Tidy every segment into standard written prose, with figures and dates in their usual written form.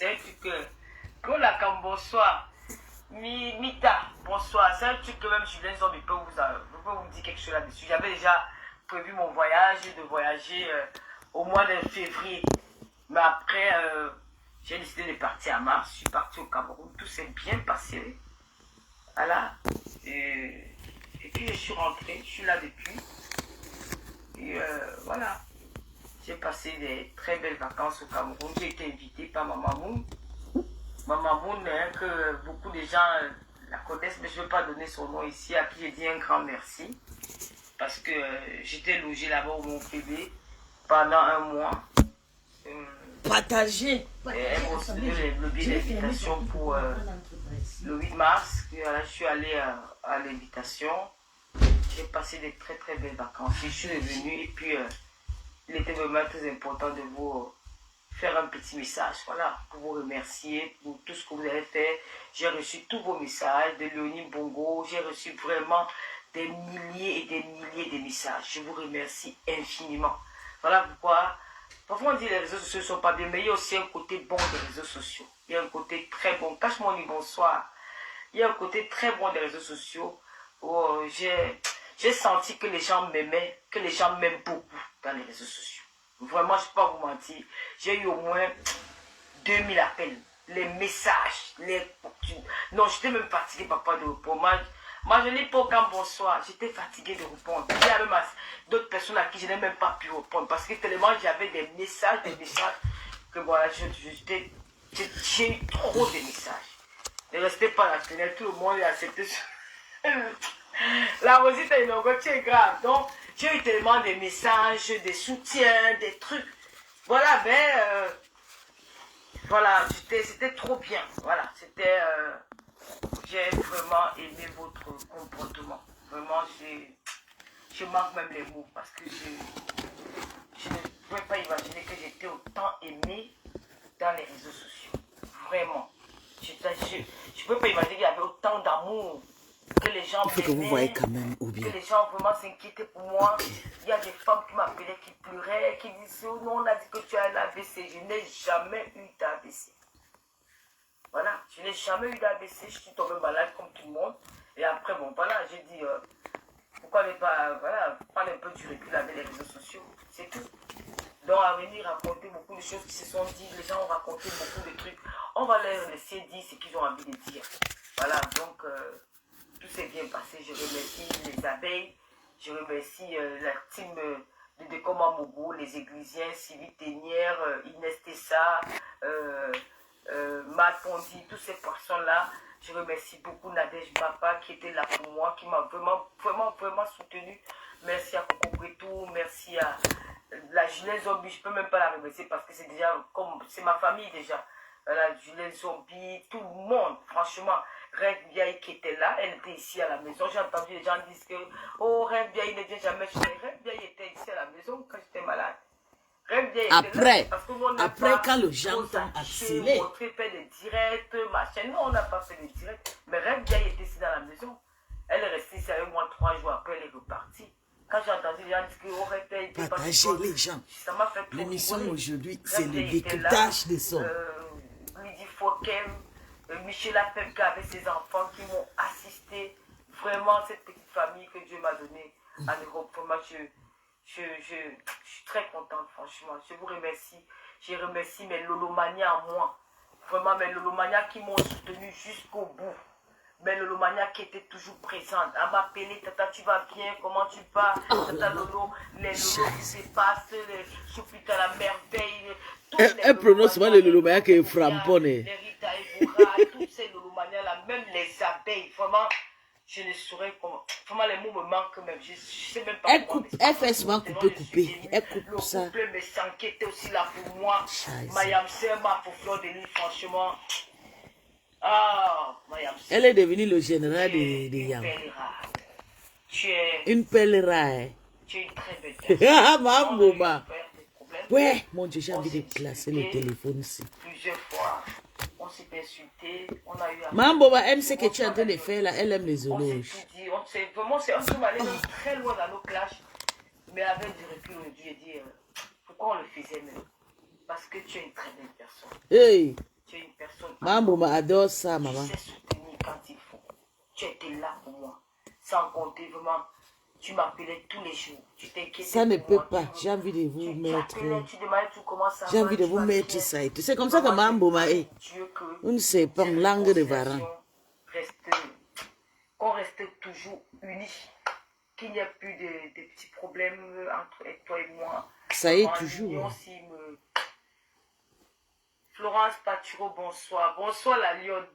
C'est un truc que la cam, bonsoir. Mita, bonsoir. C'est un truc que même Julien Zombie peut vous dire quelque chose là-dessus. J'avais déjà prévu mon voyage, de voyager au mois de février. Mais après, j'ai décidé de partir à mars. Je suis parti au Cameroun. Tout s'est bien passé. Voilà. Et puis je suis rentré. Je suis là depuis. Et voilà. J'ai passé des très belles vacances au Cameroun. J'ai été invité par ma maman. Ma maman, hein, que beaucoup de gens la connaissent, mais je ne veux pas donner son nom ici, à qui j'ai dit un grand merci. Parce que j'étais logée là-bas au Mont-Pébé pendant un mois. Partagez. Elle m'a aussi donné le billet d'invitation pour le 8 mars. Et là, je suis allée à l'invitation. J'ai passé des très très belles vacances. Je suis revenue et puis il était vraiment très important de vous faire un petit message, voilà, pour vous remercier pour tout ce que vous avez fait. J'ai reçu tous vos messages de Léonie Bongo. J'ai reçu vraiment des milliers et des milliers de messages. Je vous remercie infiniment. Voilà pourquoi, parfois on dit que les réseaux sociaux ne sont pas bien, mais il y a aussi un côté bon des réseaux sociaux. Il y a un côté très bon. Cache-moi dit bonsoir. Il y a un côté très bon des réseaux sociaux où j'ai senti que les gens m'aimaient, que les gens m'aiment beaucoup dans les réseaux sociaux. Vraiment, je ne vais pas vous mentir. J'ai eu au moins 2000 appels. Les messages. Non, j'étais même fatiguée, papa, de répondre. Moi, je n'ai pas aucun bonsoir. J'étais fatiguée de répondre. Il y avait d'autres personnes à qui je n'ai même pas pu répondre. Parce que tellement j'avais des messages, que voilà, j'ai eu trop de messages. Ne restez pas la fenêtre. Tout le monde a accepté. La Rosita est c'est grave. Donc, j'ai eu tellement de messages, des soutiens, des trucs. Voilà, mais voilà, c'était trop bien. Voilà, c'était. J'ai vraiment aimé votre comportement. Vraiment, je manque même les mots parce que je ne pouvais pas imaginer que j'étais autant aimé dans les réseaux sociaux. Vraiment. Je ne peux pas imaginer qu'il y avait autant d'amour. Que les gens il faut que vous voyez quand même ou bien. Que les gens vraiment s'inquiétaient pour moi. Okay. Il y a des femmes qui m'appelaient, qui pleuraient, qui disaient oh non, on a dit que tu as un AVC. Je n'ai jamais eu d'AVC. Voilà, je n'ai jamais eu d'AVC. Je suis tombée malade comme tout le monde. Et après, bon, voilà, j'ai dit pourquoi ne pas prendre un peu du recul avec les réseaux sociaux. C'est tout. Donc, à venir raconter beaucoup de choses qui se sont dites. Les gens ont raconté beaucoup de trucs. On va leur laisser dire ce qu'ils ont envie de dire. Voilà, donc. Tout s'est bien passé. Je remercie les abeilles. Je remercie la team de Dekoma Mogo, les églisiens, Sylvie Ténière, Inès Tessa, Matt Pondi, toutes ces personnes-là. Je remercie beaucoup Nadège Bapa qui était là pour moi, qui m'a vraiment soutenu. Merci à Coco Bretou, merci à la Julien Zombie. Je ne peux même pas la remercier parce que c'est déjà comme c'est ma famille déjà. La Julien Zombie, tout le monde, franchement. Reine Biaï qui était là, elle était ici à la maison. J'ai entendu les gens dire que oh, Reine Biaï ne vient jamais chez moi. Reine Biaï était ici à la maison quand j'étais malade. Reine Biaï était là. Parce que nous, après quand le gens t'ont accéléré. On fait des directs, machin. Non, on n'a pas fait des directs. Mais Reine Biaï était ici dans la maison. Elle est restée ici avec moi 3 jours après, elle est repartie. Quand j'ai entendu les gens dire que oh, Reine Biaï était pas partagez les gens. Ça m'a fait trop. L'émission aujourd'hui, c'est le décryptage des sons. Lydie Fokem. Michel Apemka avec ses enfants qui m'ont assisté. Vraiment, cette petite famille que Dieu m'a donnée en Europe. Vraiment, je suis très contente, franchement. Je vous remercie. Je remercie mes lolomanias à moi. Vraiment, mes lolomanias qui m'ont soutenu jusqu'au bout. Mes lolomanias qui étaient toujours présentes. À m'appeler, Tata, tu vas bien? Comment tu vas? Tata Lolo, les lolos qui se passent, les soupita à la merveille. Elle prononce mal le lolomania qui est frapponne. Les Rita Evora, tous ces lolomanias-là, même les abeilles, vraiment, je ne saurais comment. Vraiment, les mots me manquent même. Je ne sais même pas comment. Elle fait souvent couper. Elle coupe ça. Le couple me s'inquiétait aussi là pour moi. Mayam Serma pour Fleur de Lille, franchement. Ah, Mayam Serma. Elle est devenue le général de Yam. Une pelle rare. Tu es une très belle personne. Ah, maman. Ouais, mon Dieu, j'ai envie de placer le téléphone ici. Plusieurs fois, on s'est insulté, on a eu... Maman aime ce que tu es en train de faire là, elle aime les éloges. On s'est vraiment, on peut aller très loin dans nos clashs, mais avec du recul, on dit pourquoi on le faisait même? Parce que tu es une très belle personne. Hey. Tu es une personne... Maman adore ça, maman. Tu sais soutenir quand il faut. Tu étais là pour moi. Sans compter, vraiment, tu m'appelais tous les jours. Tu t'inquiétais. Ça ne peut pas. J'ai envie de vous mettre... Tu demandais tout comment ça va. J'ai envie de vous mettre ça. C'est comme ça que Mambo m'a est. On ne sait pas, en langue de varan. Qu'on reste toujours unis. Qu'il n'y ait plus de petits problèmes entre toi et moi. Ça y est toujours. Florence Paturo, bonsoir. Bonsoir la lionne.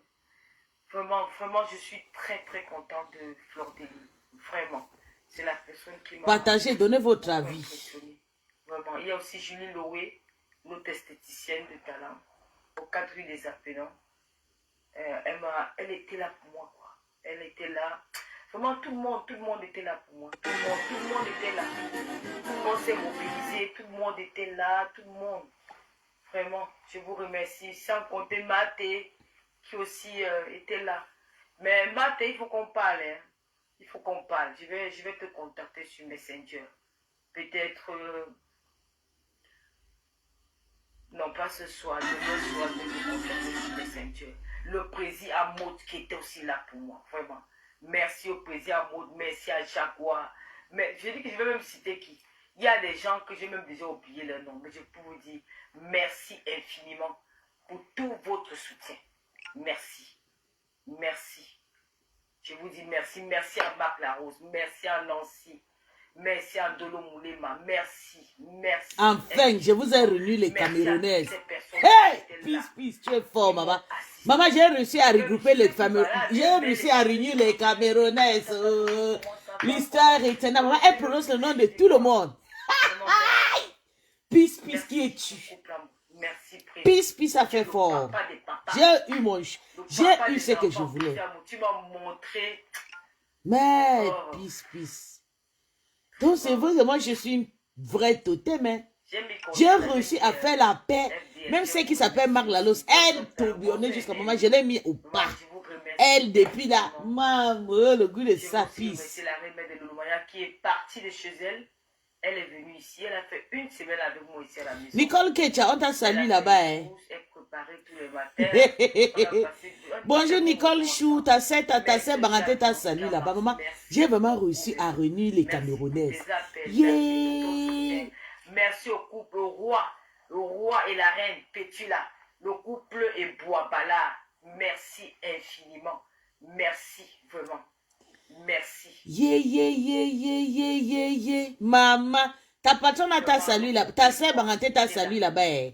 Vraiment, vraiment, je suis très très contente de Fleur de Lys. Vraiment. C'est la personne qui m'a... Partagez, donnez votre avis. Vraiment. Il y a aussi Julie Loé, notre esthéticienne de talent, au 4 rue des Appelants. Elle était là pour moi, quoi. Elle était là. Vraiment, tout le monde était là pour moi. Tout le monde était là. Tout le monde s'est mobilisé. Tout le monde était là. Tout le monde. Vraiment, je vous remercie. Sans compter Maté, qui aussi était là. Mais Maté, il faut qu'on parle. Hein. Il faut qu'on parle. Je vais te contacter sur Messenger. Peut-être... non, pas ce soir. Demain soir, je vais te contacter sur Messenger. Le président Amaud qui était aussi là pour moi. Vraiment. Merci au président Amaud. Merci à Jaguar. Mais je dis que je vais même citer qui. Il y a des gens que j'ai même déjà oublié leur nom. Mais je peux vous dire merci infiniment pour tout votre soutien. Merci. Merci. Je vous dis merci. Merci à Marc Larose. Merci à Nancy. Merci à Ndolo Moulema. Merci. Merci. Enfin, je vous ai réuni les Camerounaises. Hey! Peace, tu es fort, maman. Maman, j'ai réussi à regrouper les Camerounaises. J'ai réussi à réunir les Camerounaises. L'histoire est énorme. Maman, elle prononce le nom de tout le monde. Peace, qui es-tu? Peace, ça fait fort. J'ai eu ce que je voulais. Tu m'as montré. Mais, peace. Donc, c'est vrai que moi, je suis une vraie totem. Hein. J'ai réussi à faire la paix. Même celle qui s'appelle Marc Lalos, elle tourbillonnait jusqu'à un moment, je l'ai mis au pas. Elle, depuis là, maman, le goût de sa fille. C'est la remède de Lolomaya qui est partie de chez elle. Elle est venue ici, elle a fait une semaine avec moi ici à la maison. Nicole Ketcha, on t'a salué là-bas. Hein. Bonjour Nicole Chou, ta sœur Baraté t'a salué là-bas. Maman, j'ai vraiment réussi à réunir les Camerounaises. Yeah. Merci au couple, le roi et la reine Pétula, le couple et Boabala. Merci infiniment. Merci vraiment. Merci. Yeah. Maman, ta patronne t'a salué là. Ta sœur Baraté t'a salué là-bas.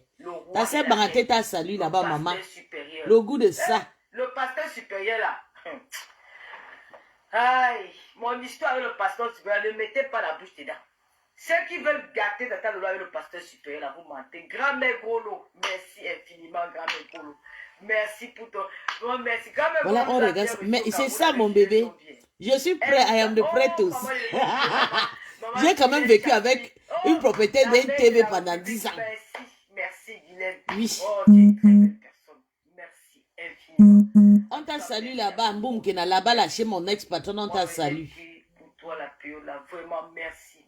Ta sœur Baraté t'a salué là-bas, maman. Le goût de ça. Le pasteur supérieur là. Aïe, mon histoire avec le pasteur supérieur, ne mettez pas la bouche dedans. Ceux qui veulent gâter dans ta loi avec le pasteur supérieur là, vous mentez. Grand-mère Golo, merci infiniment, grand-mère Golo. Merci pour ton... Oh, merci. Voilà, on regarde. Mais c'est ça, mon bébé. Je suis prêt, I am the pretos. J'ai quand même vécu avec une propriété d'un TV pendant 10 ans. Merci, Guylaine. Oui. Oh, tu es une très belle personne. Merci infiniment. On t'a salué là-bas, Mboum, qui n'a là-bas lâché mon ex-patron, on t'a salué. Pour toi, la Piola, vraiment, merci.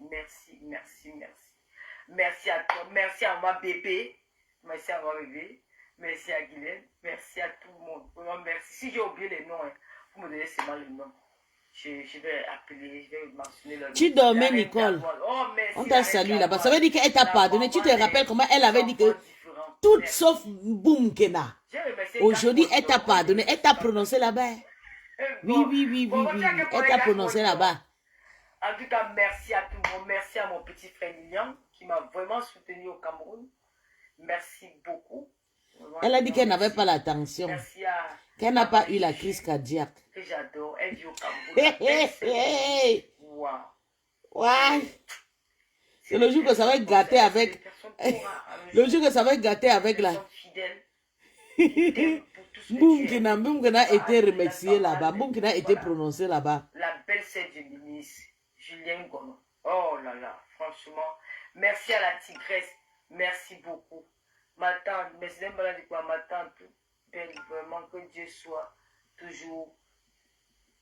Merci à toi, merci à ma bébé. Merci à ma bébé. Merci à Guylaine. Merci à tout le monde. Vraiment, merci. Si j'ai oublié les noms, vous me donnez seulement le nom. Je vais appeler, je vais mentionner le nom. Tu dormais, Nicole. Oh, merci, on t'a salué là-bas. Ça veut dire qu'elle t'a pardonné. Tu te rappelles comment elle avait dit que tout sauf Boum Kena. Aujourd'hui, elle t'a pardonné. Elle t'a prononcé là-bas. Oui. Elle t'a prononcé là-bas. En tout cas, merci à tout le monde. Merci à mon petit frère Lilian qui m'a vraiment soutenu au Cameroun. Merci beaucoup. Vraiment, elle a dit qu'elle n'avait pas l'attention. Merci à... Qu'elle n'a pas eu la crise cardiaque. Que j'adore. Elle vit au Cameroun. Wow. C'est le jour que ça va être gâté avec... Le jour que ça va être gâté avec la... Boum Kena a été remercié là-bas. Boum Kena a été prononcé là-bas. La belle sœur du ministre, Julien Gono. Oh là là, franchement. Merci à la tigresse. Merci beaucoup. Ma tante, mais c'est une balade quoi, ma tante, belle, vraiment que Dieu soit toujours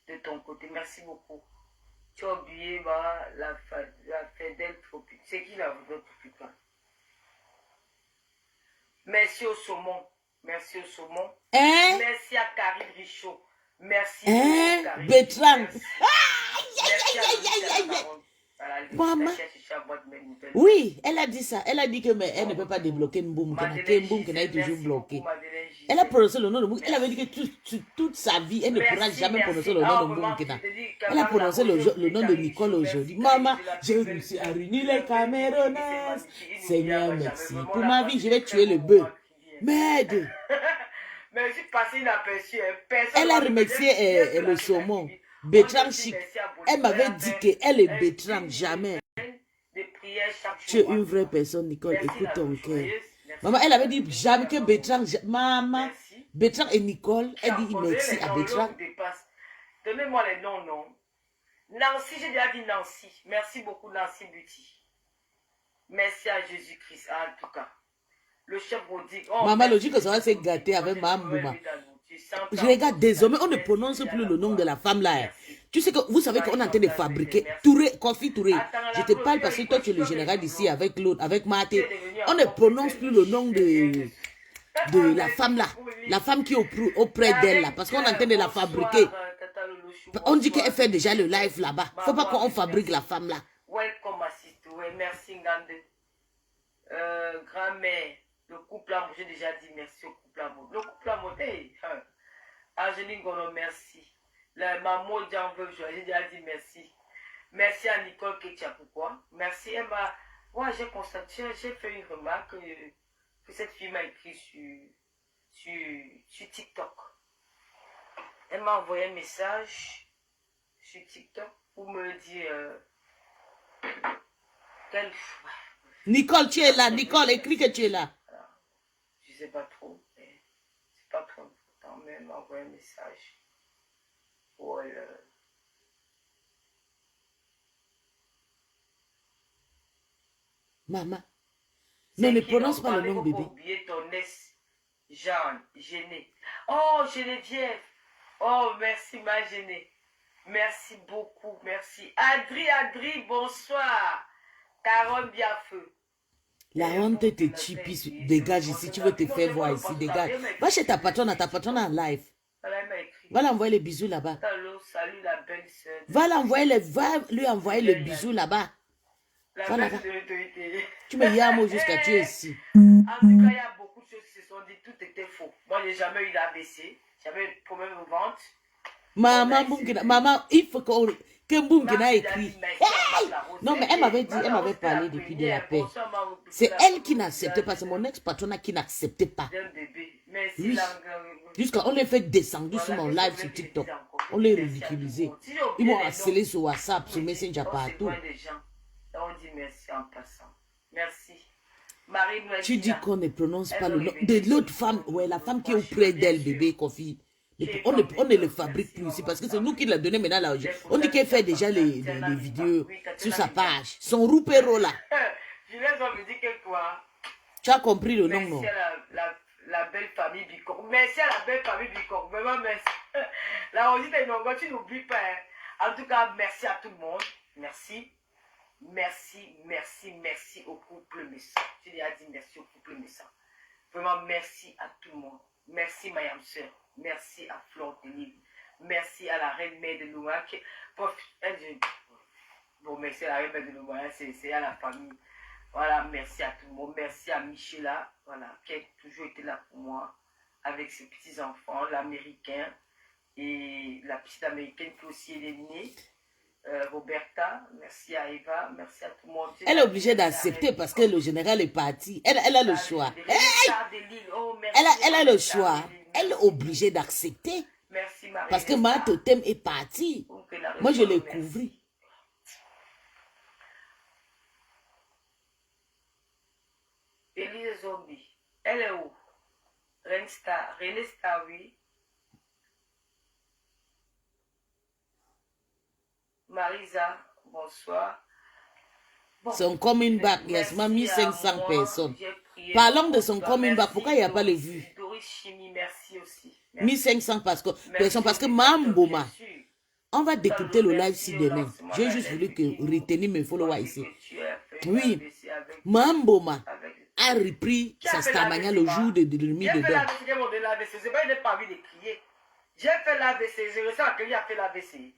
de ton côté. Merci beaucoup. Tu as oublié la fidèle tropique. C'est qui la fidèle tropicale? Merci au saumon. Merci au saumon. Hein? Merci à Karine Richaud. Merci. Hein? Karine. Bertrand. Maman. Oui, elle a dit ça. Elle a dit que mais elle ne peut pas débloquer Mboum. Que Mboum qui est toujours bloqué. Elle a prononcé le nom de Mboum. Elle avait dit que toute sa vie, elle ne pourra jamais prononcer le nom de Mboum. Elle a prononcé le nom de Nicole aujourd'hui. Maman, j'ai réussi à réunir les Camerounais. Seigneur, merci. Pour ma vie, je vais tuer le bœuf. Merde. Mais je suis passé inaperçu. Elle a remercié le saumon. Bertrand Chic. Elle m'avait dit qu'elle est Bertrand, jamais. Tu es une vraie personne, Nicole. Écoute ton cœur. Maman, elle avait dit jamais que Bertrand. Maman, Bertrand et Nicole, elle dit merci à Bertrand. Donnez-moi les noms, non. Nancy, j'ai déjà dit Nancy. Merci beaucoup, Nancy Buty. Merci à Jésus-Christ, en tout cas. Le chef Rodic. Oh, maman, le jour que ça va se gâter avec Maman Bouma. Je regarde, désormais, on ne prononce plus le nom de la femme là. Tu sais que vous savez qu'on est en train de fabriquer Touré, Kofi Touré. Je te parle parce que toi, tu es le général ici avec l'autre, avec Maté. On ne prononce plus le nom de la femme là. La femme qui est auprès d'elle là. Parce qu'on est en train de la fabriquer. On dit qu'elle fait déjà le live là-bas. Il ne faut pas qu'on fabrique la femme là. Welcome, Assistou. Merci, Ngande. Grand-mère, le couple amour, j'ai déjà dit merci au couple amour. Le couple amour, Angéline Gono, merci. La maman Jean Veuve, j'ai déjà dit merci. Merci à Nicole Ketia, pourquoi? Merci Emma. Moi, j'ai constaté, j'ai fait une remarque que cette fille m'a écrit sur TikTok. Elle m'a envoyé un message sur TikTok pour me dire qu'elle... Nicole, tu es là. Nicole, écris que tu es là. Je ne sais pas trop, mais c'est pas trop important, mais elle m'a envoyé un message pour Maman, non, ne prononce pas le nom bébé. Oublier ton ex, Jeanne, Géné. Oh, Geneviève. Oh, merci ma Géné. Merci beaucoup, merci. Adri, bonsoir. Carole Biafeu. La honte te chipis, dégage ici, tu veux te faire voir ici, dégage. Va chez ta patronne en live. Va l'envoyer les bisous là-bas. Salut la belle sœur. Va lui envoyer le bisou là-bas. Voilà. Tu me yames jusqu'à tu es ici. En tout cas, il y a beaucoup de choses qui se sont dites, tout était faux. Moi, j'ai jamais eu d'ABC, j'avais un problème au ventre. Maman, il faut que Mboumkina écrit. Hey! Non, mais elle m'avait dit, elle m'avait parlé depuis de la paix. C'est elle qui n'acceptait pas, c'est mon ex-patronat qui n'acceptait pas. Oui. Jusqu'à on les fait descendre sur mon live sur TikTok. On les ridiculisait. Ils m'ont harcelé sur WhatsApp, sur Messenger partout. On dit merci en passant. Merci. Tu dis qu'on ne prononce pas le nom de l'autre femme, ouais, la femme qui est auprès d'elle, bébé, Kofi. On ne le fabrique plus ici parce que c'est nous qui l'a donné maintenant là. On dit qu'elle fait déjà les vidéos sur sa page. Son roupéro là. me dit que quoi? Tu as compris le nom, non? Merci à la belle famille Bicor. Merci à la belle famille Bicor. Vraiment merci. Là, on dit que tu n'oublies pas. En tout cas, merci à tout le monde. Merci. Merci au couple Messa. J'ai déjà dit merci au couple Messa. Vraiment, merci à tout le monde. Merci, Mayam Sœur. Merci à Flore de Lille. Merci à la reine mère de Louma. Bon, merci à la reine mère de Louma. C'est à la famille. Voilà, merci à tout le monde. Merci à Michela, voilà, qui a toujours été là pour moi. Avec ses petits-enfants, l'américain. Et la petite américaine qui aussi est née. Roberta, merci à Eva, merci à tout le monde. Elle est obligée d'accepter parce que le général est parti. Elle a le choix. Elle a le choix. Elle est obligée d'accepter. Parce que ma totem est parti. Moi, je l'ai couvert. Élise Zombie, elle est où? René Star, oui. Marisa, bonsoir. Bon, son coming back, yes, m'a mis 500 personnes. Parlons de son coming back, pourquoi il n'y a pas les vues? Doris Chimie, merci aussi. 1500 personnes, parce que Mamboma, on va décrypter le live si demain. J'ai juste voulu que retenir mes followers ici. Oui, Mamboma a repris sa stamania le jour de remis dedans. J'ai fait l'AVC, j'ai monté l'AVC. C'est pas, il n'a pas envie de crier. J'ai fait l'AVC, je ressens que lui a fait l'AVC.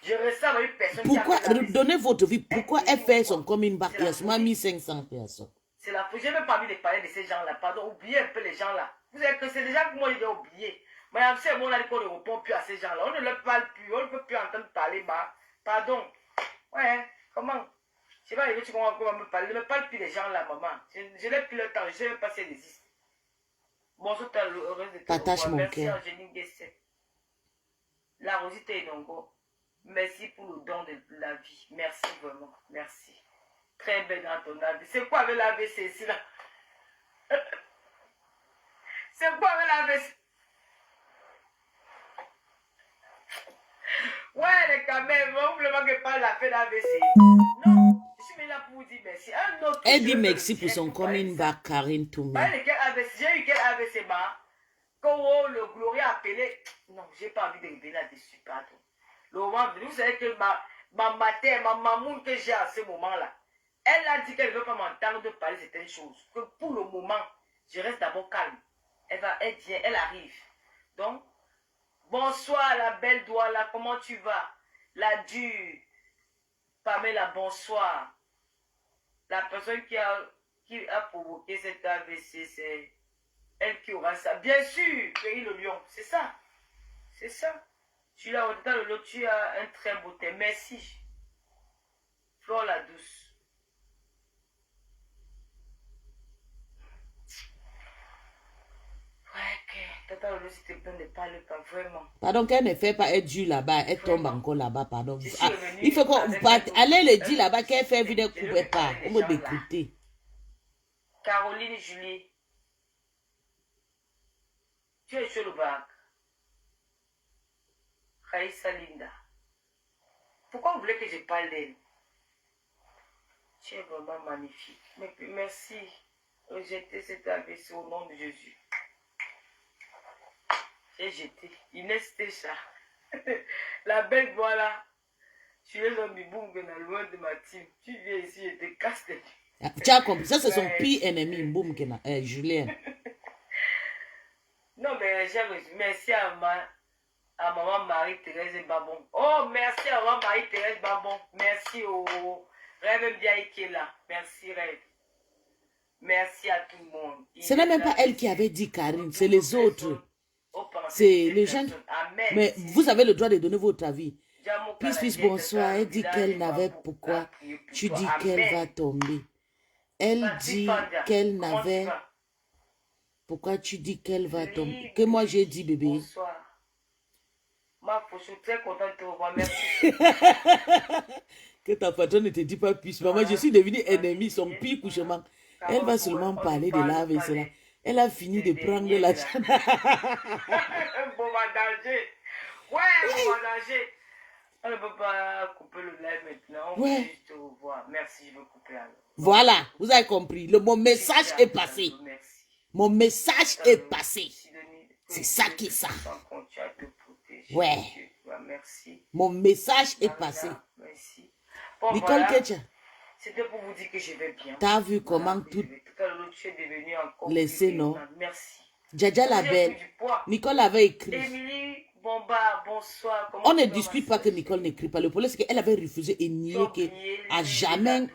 Je ressens avec une personne Pourquoi, qui a fait l'AVC. donnez votre vie, pourquoi elle fait son coming back? Il y a seulement 1500 personnes. C'est la folie. Je n'ai même pas envie de parler de ces gens-là. Pardon, oubliez un peu les gens-là. Vous savez que c'est des gens que moi, j'ai oublié. Mais en ce moment, on a dit qu'on ne répond plus à ces gens-là. On ne leur parle plus. On ne peut plus entendre parler. Bah, pardon. Ouais, comment? Je sais pas, tu comprends comment me parler. Ne me parle plus des gens-là, maman. Je n'ai plus le temps. Je ne sais même pas si elles existent. Bonjour, tu as l'heureuse de te revoir. Merci, Angélique Guesset. La Rosita Edongo. Merci pour le don de la vie. Merci vraiment. Merci. Très belle dans ton avis. C'est quoi avec l'AVC ici là? C'est quoi avec l'AVC? Ouais, les caméras, vous voulez que pas la fait l'AVC? Non, je suis là pour vous dire merci. Un autre. Elle dit merci pour son coming back, Karine Toumé. J'ai eu quel AVC, bah? Quand le Gloria a appelé. Non, j'ai pas envie de revenir là-dessus, pardon. Le moment venu, vous savez que ma mère, ma maman que j'ai à ce moment-là, elle a dit qu'elle ne veut pas m'entendre de parler de certaines choses. Que pour le moment, je reste d'abord calme. Elle vient, elle arrive. Donc, bonsoir la belle Douala, comment tu vas? La dure. Pamela, bonsoir. La personne qui a provoqué cet AVC, c'est elle qui aura ça. Bien sûr, Pays le Lion, c'est ça. C'est ça. Tu l'as dans le lot, tu as un très beau thème. Merci. Flore la douce. Tata Lolo, s'il te plaît, ne parle pas vraiment. Pardon, qu'elle ne fait pas être due là-bas, elle tombe encore là-bas, pardon. Il faut qu'on allez le dire là-bas qu'elle fait vu des coups et pas. On va d'écouter. Caroline Julie, tu es sur le bac. Raïssa Linda, pourquoi vous voulez que je parle d'elle? Tu es vraiment magnifique. Mais merci. Rejeter cet AVC au nom de Jésus. J'ai jeté. Inès Técha. La belle voilà. Tu es un biboum que dans loin de ma team. Tu viens ici, je te casse les pieds. Tu as compris, ça c'est son pire ennemi, Mboum, Julien. Non, mais j'ai reçu. Merci à maman Marie-Thérèse Babon. Oh, merci à maman Marie-Thérèse Babon. Merci au Rêve bien qui est là. Merci Rêve. Merci à tout le monde. Ce n'est même pas elle qui avait dit Karine, c'est les autres. C'est les gens. Mais vous avez le droit de donner votre avis. Peace, bonsoir. Elle dit qu'elle n'avait pourquoi. Tu dis qu'elle va tomber. Elle dit qu'elle n'avait. Pourquoi tu dis qu'elle va tomber? Que moi j'ai dit, bébé. Bonsoir. Je suis très contente de te revoir. Merci. Que ta patronne ne te dit pas plus. Maman, je suis devenue ennemie, son pire couchement. Elle va seulement parler de la et cela. Elle a fini de prendre la chaîne. Un bon danger. Ouais, un bon danger. On ne peut pas couper le live maintenant. On peut juste te revoir. Merci, je veux couper alors. Voilà, vous avez compris. Mon message est passé. Mon message est passé. C'est ça qui est ça. Ouais. Mon message est passé. Merci. Nicole Ketcha. C'était pour vous dire que je vais bien. T'as vu comment tout laissé, non? Merci. Djaja la belle. Nicole avait écrit. Émilie Bomba, bonsoir. On ne discute pas que Nicole n'écrit pas. Le problème, c'est qu'elle avait refusé et nié qu'à jamais.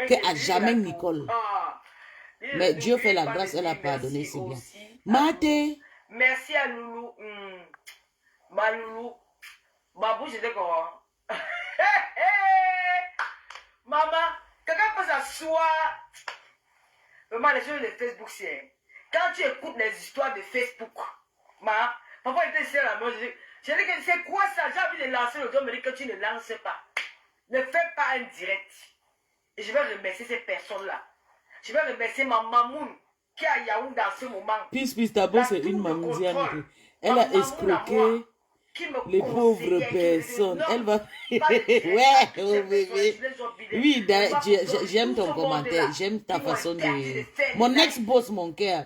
Qu'à jamais Nicole. Mais Dieu fait la grâce, elle a pardonné, c'est bien. Maté. Merci à Loulou. Ma Loulou. Ma bouche était comment? Maman, quelqu'un peut s'asseoir. Vraiment, les choses de Facebook, c'est. Quand tu écoutes les histoires de Facebook, parfois, il était à la main. Je dis que c'est quoi ça? J'ai envie de lancer le dos, me dit que tu ne lances pas. Ne fais pas un direct. Et je vais remercier ces personnes-là. Je vais remercier ma mamoun qui est à Yaoundé dans ce moment. Peace, d'abord, c'est une mamandienne. Elle a escroqué les pauvres personnes. Elle va. Ouais, oh bébé. Oui, j'aime ton commentaire. J'aime ta façon de. Mon ex-boss, mon cœur.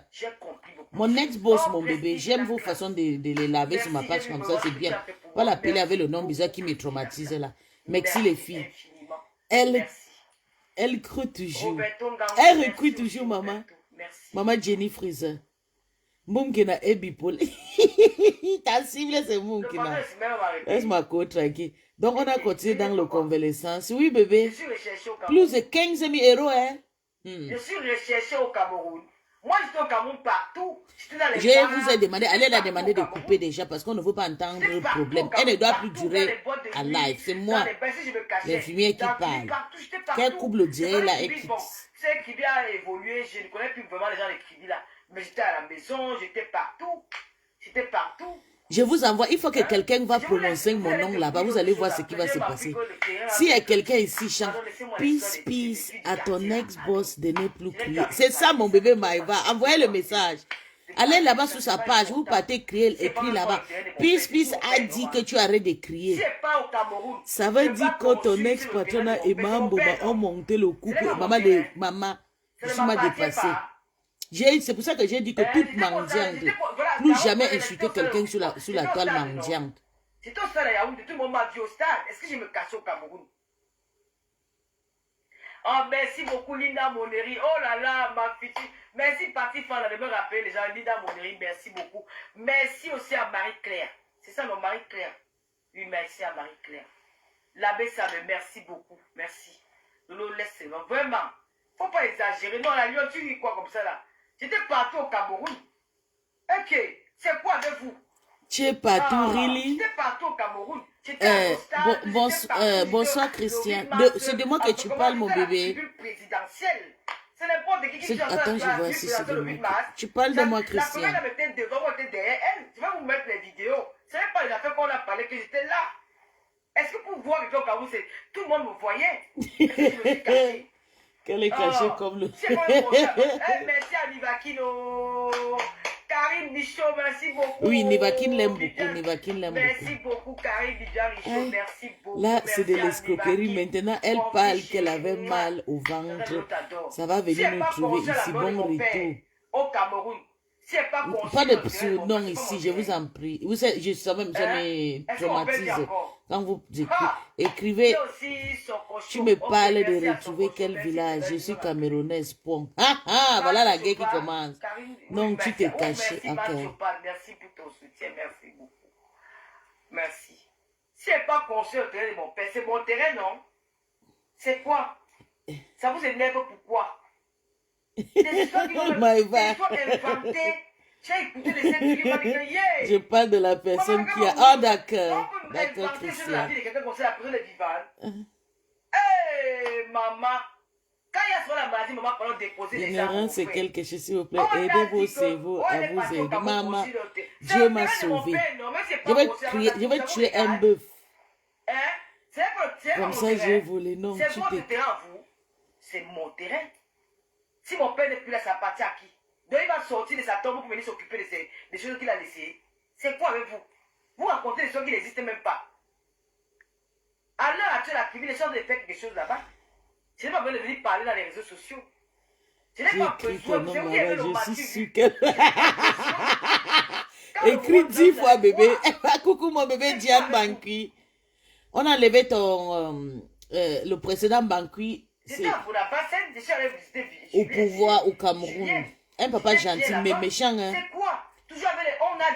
Mon ex-boss, mon bébé. J'aime vos façons de les laver sur ma page comme ça, c'est bien. On va l'appeler avec le nom bizarre qui me traumatise là. Merci les filles. Elle Elle croit toujours. Roberto Ngango, Elle merci recrute aussi, toujours, maman. Roberto. Merci. Maman Jenny Freezer. Moumkina est bipolaire. Ta cible, c'est Le Moumkina. patron est même arrêté. Laisse-moi tranquille. Donc, on a continué dans le pourquoi? convalescence. Oui, Je bébé. suis recherché au Cameroun. Plus de 15 000 euros, hein. Je suis recherché au Cameroun. Moi, j'étais au Cameroun partout. Dans les Je bars, vous ai demandé, allez la partout demander au de Cameroun. couper déjà parce qu'on ne veut pas entendre J'étais le partout problème. au Elle ne Cameroun, doit plus partout, dans durer les boîtes de à nuit, live. C'est moi, dans les bars, si je me cachais, l'infirmière qui dans le parle. public, partout, j'étais partout. Quel couple dirait là C'est et bon, c'est qui a évolué, je ne connais plus vraiment les gens de Kribi là. Mais j'étais à la maison, j'étais partout. J'étais partout. Je vous envoie, il faut que quelqu'un va prononcer mon nom là-bas. Vous allez voir ce qui va se passer. S'il y a quelqu'un ici chante Peace, peace à ton ex-boss de ne plus crier. C'est ça mon bébé Maïva. Envoyez le message. Allez là-bas sur sa page. Vous partez crier, écrit là-bas. Peace, peace a dit que tu arrêtes de crier. Ça veut dire que ton ex-patron et Mambo ont monté le couple. Maman, je suis mal dépassée. C'est pour ça que j'ai dit que toute mendiante, plus jamais insulter quelqu'un sur la toile mendiante. J'étais au stade à Yaoundé, tout le monde m'a dit au stade, est-ce que je me cache au Cameroun? Oh, merci beaucoup Linda Moneri, oh là là, ma fille, merci Patrick Fana de me rappeler les gens, Linda Moneri, merci beaucoup. Merci aussi à Marie-Claire, c'est ça non, Marie-Claire? Oui, merci à Marie-Claire. L'abbé Sabe, merci beaucoup, merci. Lolo, laissez-moi, vraiment, faut pas exagérer, non, la Lyon, tu dis quoi comme ça là? J'étais partout au Cameroun. Ok, c'est quoi avec vous? Tu es partout, really? J'étais partout au Cameroun. Bonsoir, Christian. C'est de moi que tu parles, mon bébé. Attends, je vois si c'est de moi. Tu parles de moi, Christian. La première était devant moi, était derrière elle. Je vais vous mettre les vidéos. Ce n'est pas les affaires qu'on a parlé que j'étais là. Est-ce que pour voir au Cameroun, tout le monde me voyait? Est-ce que je me suis caché? Qu'elle est cachée comme le... Merci à Nivakino. Karim Bichot, merci beaucoup. Oui, Nivakin l'aime beaucoup. Merci beaucoup, Karim Bichot, merci beaucoup. Là, c'est de l'escroquerie. Maintenant, elle parle qu'elle avait mal au ventre. Ça va venir nous trouver ici. Bon retour. Au Cameroun. Pas de surnom ici, je vous en prie. Vous savez, ça me traumatise. Quand vous écrivez, tu me parles de retrouver quel village. Je suis camerounaise, point. Voilà la guerre qui commence. Non, tu t'es caché. Okay. Merci pour ton soutien, merci beaucoup. Merci. Si elle n'est pas consciente au terrain de mon père, c'est mon terrain, non? C'est quoi? Ça vous énerve pourquoi? Des histoires qui vont inventer. Je parle de la personne qui a... Oh, d'accord. D'accord, Christian. Hé, maman. Quand il y a sur la maladie, maman, pendant déposer les armes. L'ignorance, c'est quelque chose, s'il vous plaît. Aidez vos cerveaux à vous aider. Maman, Dieu m'a sauvé. Je vais tuer un bœuf. Comme ça, j'ai volé. Non, c'est votre terrain, vous. C'est mon terrain. Si mon père n'est plus là, ça appartient à qui? Donc il va sortir de sa tombe pour venir s'occuper des choses qu'il a laissées. C'est quoi avec vous? Vous racontez des choses qui n'existent même pas. À l'heure actuelle, la Kribi, les gens de faire quelque chose là-bas. Je n'ai pas besoin de venir parler dans les réseaux sociaux. Je n'ai pas besoin de je suis sûre qu'elle... Écris 10 fois, bébé. Coucou, mon bébé Diane Bankui. On a enlevé le précédent Bankui. Au pouvoir au Cameroun. Un papa gentil, mais méchant. Hein. C'est quoi? Toujours avec les on a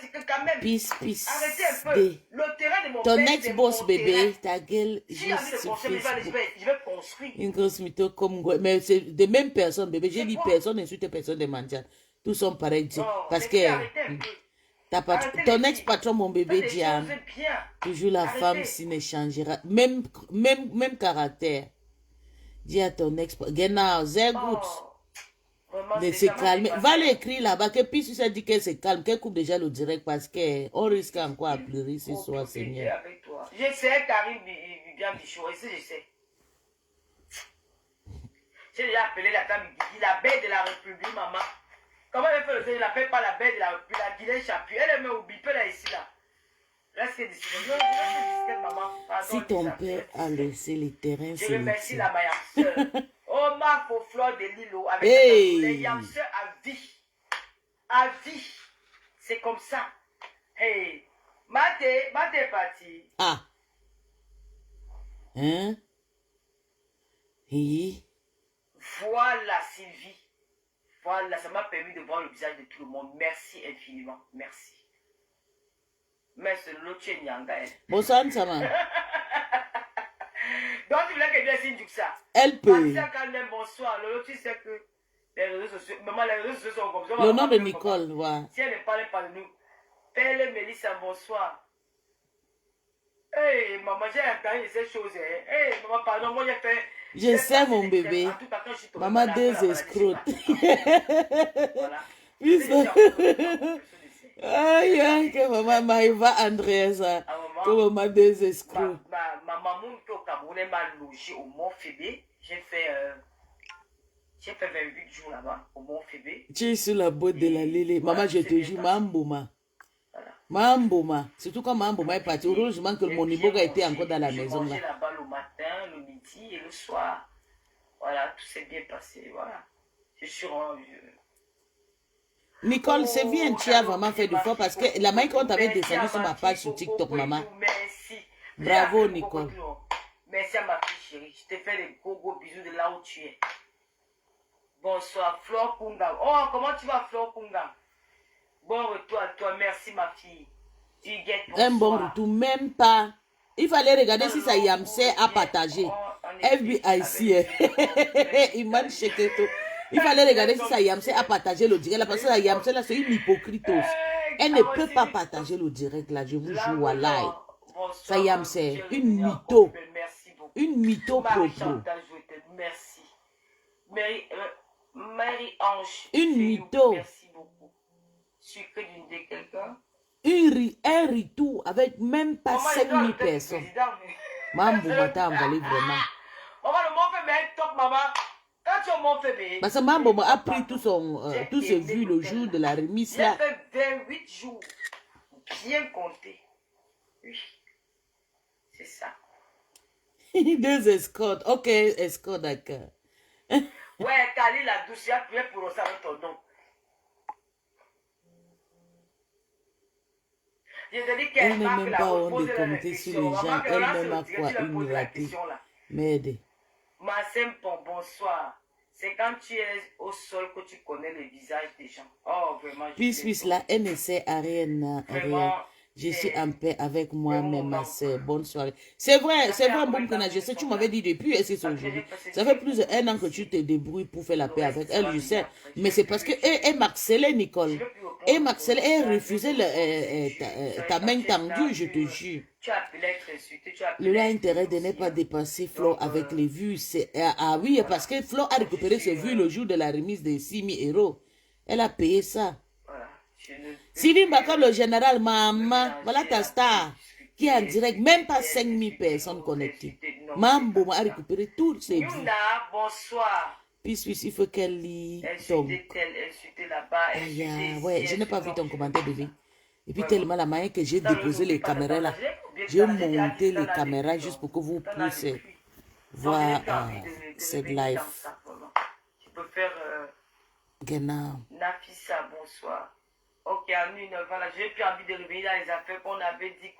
dit que quand même. Peace. Arrêtez un peu. Le terrain de mon ton père, ex-boss, bébé, ta gueule, si je vais construire. Une grosse mytho comme moi. Mais c'est des mêmes personnes, bébé. J'ai dit personne insulte personne de mendiant. Tous sont pareils. Parce que ton ex-patron, mon bébé, Diane, toujours la femme s'il ne changera. Même caractère. Dis à ton ex-patron, genau, sehr gut. De se calmer. Va l'écrire là-bas, que puis si ça dit qu'elle se calme, qu'elle coupe déjà le direct parce qu'on risque encore à pleurer ce soir, Seigneur. Je sais, Karim bien Bichot, je sais. J'ai déjà appelé la dame Guigui, la baie de la République, maman. Comment elle fait le fait? Je l'appelle pas la baie de la République, la Guinée Chapuis. Elle me oublie là ici, là. Reste discrète, maman. Si ton père a laissé les terrains, je remercie la Mayam. Omar pour Fleur de Lilo avec les Yamseurs à vie. À vie. C'est comme ça. Hey. Maté parti. Ah. Hein? Oui. Voilà, Sylvie. Voilà, ça m'a permis de voir le visage de tout le monde. Merci infiniment. Merci. Merci, l'autre est Nyanga. Bonsoir, Nsama. Donc, tu voulais que je signe ça. Elle peut. Bonsoir. L'autre, tu sais que les réseaux sociaux, maman, les réseaux sociaux sont comme ça. Le nom de Nicole, ouais. Si elle ne parle pas de nous, fais-le, Mélissa, bonsoir. Hey, maman, j'ai entendu ces choses. Hey, maman, pardon, moi, j'ai fait. Je sais, mon bébé. Maman, des escrocs. Voilà. Aïe, aïe, que maman Maïva Andréa, que maman des escrocs. Ma maman qui au Cameroun m'a logé au Mont Fébé. J'ai fait 28 jours là-bas, au Mont Fébé. Tu es sur la botte de la Lélé. Maman, je te jure, Mambouma. Mambouma. Surtout quand Mambouma est parti. Heureusement que mon Iboga était encore dans la maison. J'ai mangé là-bas le matin, le midi et le soir. Voilà, tout s'est bien passé. Voilà. Je suis rendu. Nicole, c'est bien, tu as vraiment fait du fort parce que la main qu'on t'avait descendu sur ma page sur TikTok, maman. Merci. Bravo, Nicole. Merci à ma fille chérie. Je te fais des gros bisous de là où tu es. Bonsoir, Flore Kungam. Oh, comment tu vas, Flore Kungam? Bon retour à toi. Merci, ma fille. Tu guettes. Un bon retour, même pas. Il fallait regarder si ça Yamsé a partagé. FBI ici. Il m'a checké tout. Il fallait regarder si ça Yamsé a partagé le direct là, parce que ça Yamsé là, c'est une hypocrite. Elle ne peut pas partager le direct là, je vous jure, wallahi. Ça Yamsé, une mytho. Une mytho propre. Merci. Marie-Ange. Une mytho. Merci beaucoup. Sucré d'une de quelqu'un. Un ritou avec même pas 5000 personnes. Mambo m'a envoyé vraiment. On va le montrer, mais top, maman. Parce que Mambo a pris tout ses vues le jour de la remise là. J'ai fait 28 jours. Bien compté. Oui. C'est ça. 2 escortes. Ok, escorte, d'accord. Ouais, Kali la douce, il a prié pour ça avec ton nom. Elle n'est même pas honte de commenter sur les gens. Elle-même a quoi une ratée. Merde. Ma Sempon, bonsoir. C'est quand tu es au sol que tu connais le visage des gens. Oh, vraiment. Puis là, elle ne sait à rien. Je suis en paix avec moi-même, ma soeur. Bonne soirée. C'est vrai, Mboumkana. Je sais, tu m'avais dit depuis, et c'est aujourd'hui. Ça fait plus d'1 an que tu te débrouilles pour faire la paix avec elle, je sais. Mais c'est parce que elle m'harcelait, Nicole. Elle m'harcelait, elle refusait ta main tendue, je te jure. Le intérêt de ne pas dépasser Flo avec les vues. Ah oui, parce que Flo a récupéré ses vues le jour de la remise de 6 000 €. Elle a payé ça. Sylvie Bakar, le général, maman, voilà ta star, qui est en direct, même pas 5000 personnes connectées. Mambo a récupéré toutes ses vues. Bonsoir. Puis il faut qu'elle lit. Donc, ouais, je n'ai pas vu ton commentaire, bébé. Et puis tellement la manière que j'ai déposé les caméras là, j'ai monté les caméras juste pour que vous puissiez voir cette live. Tu peux faire... Genau. Nafissa, bonsoir. Ok, Anune, voilà, j'ai plus envie de revenir dans les affaires qu'on avait dit.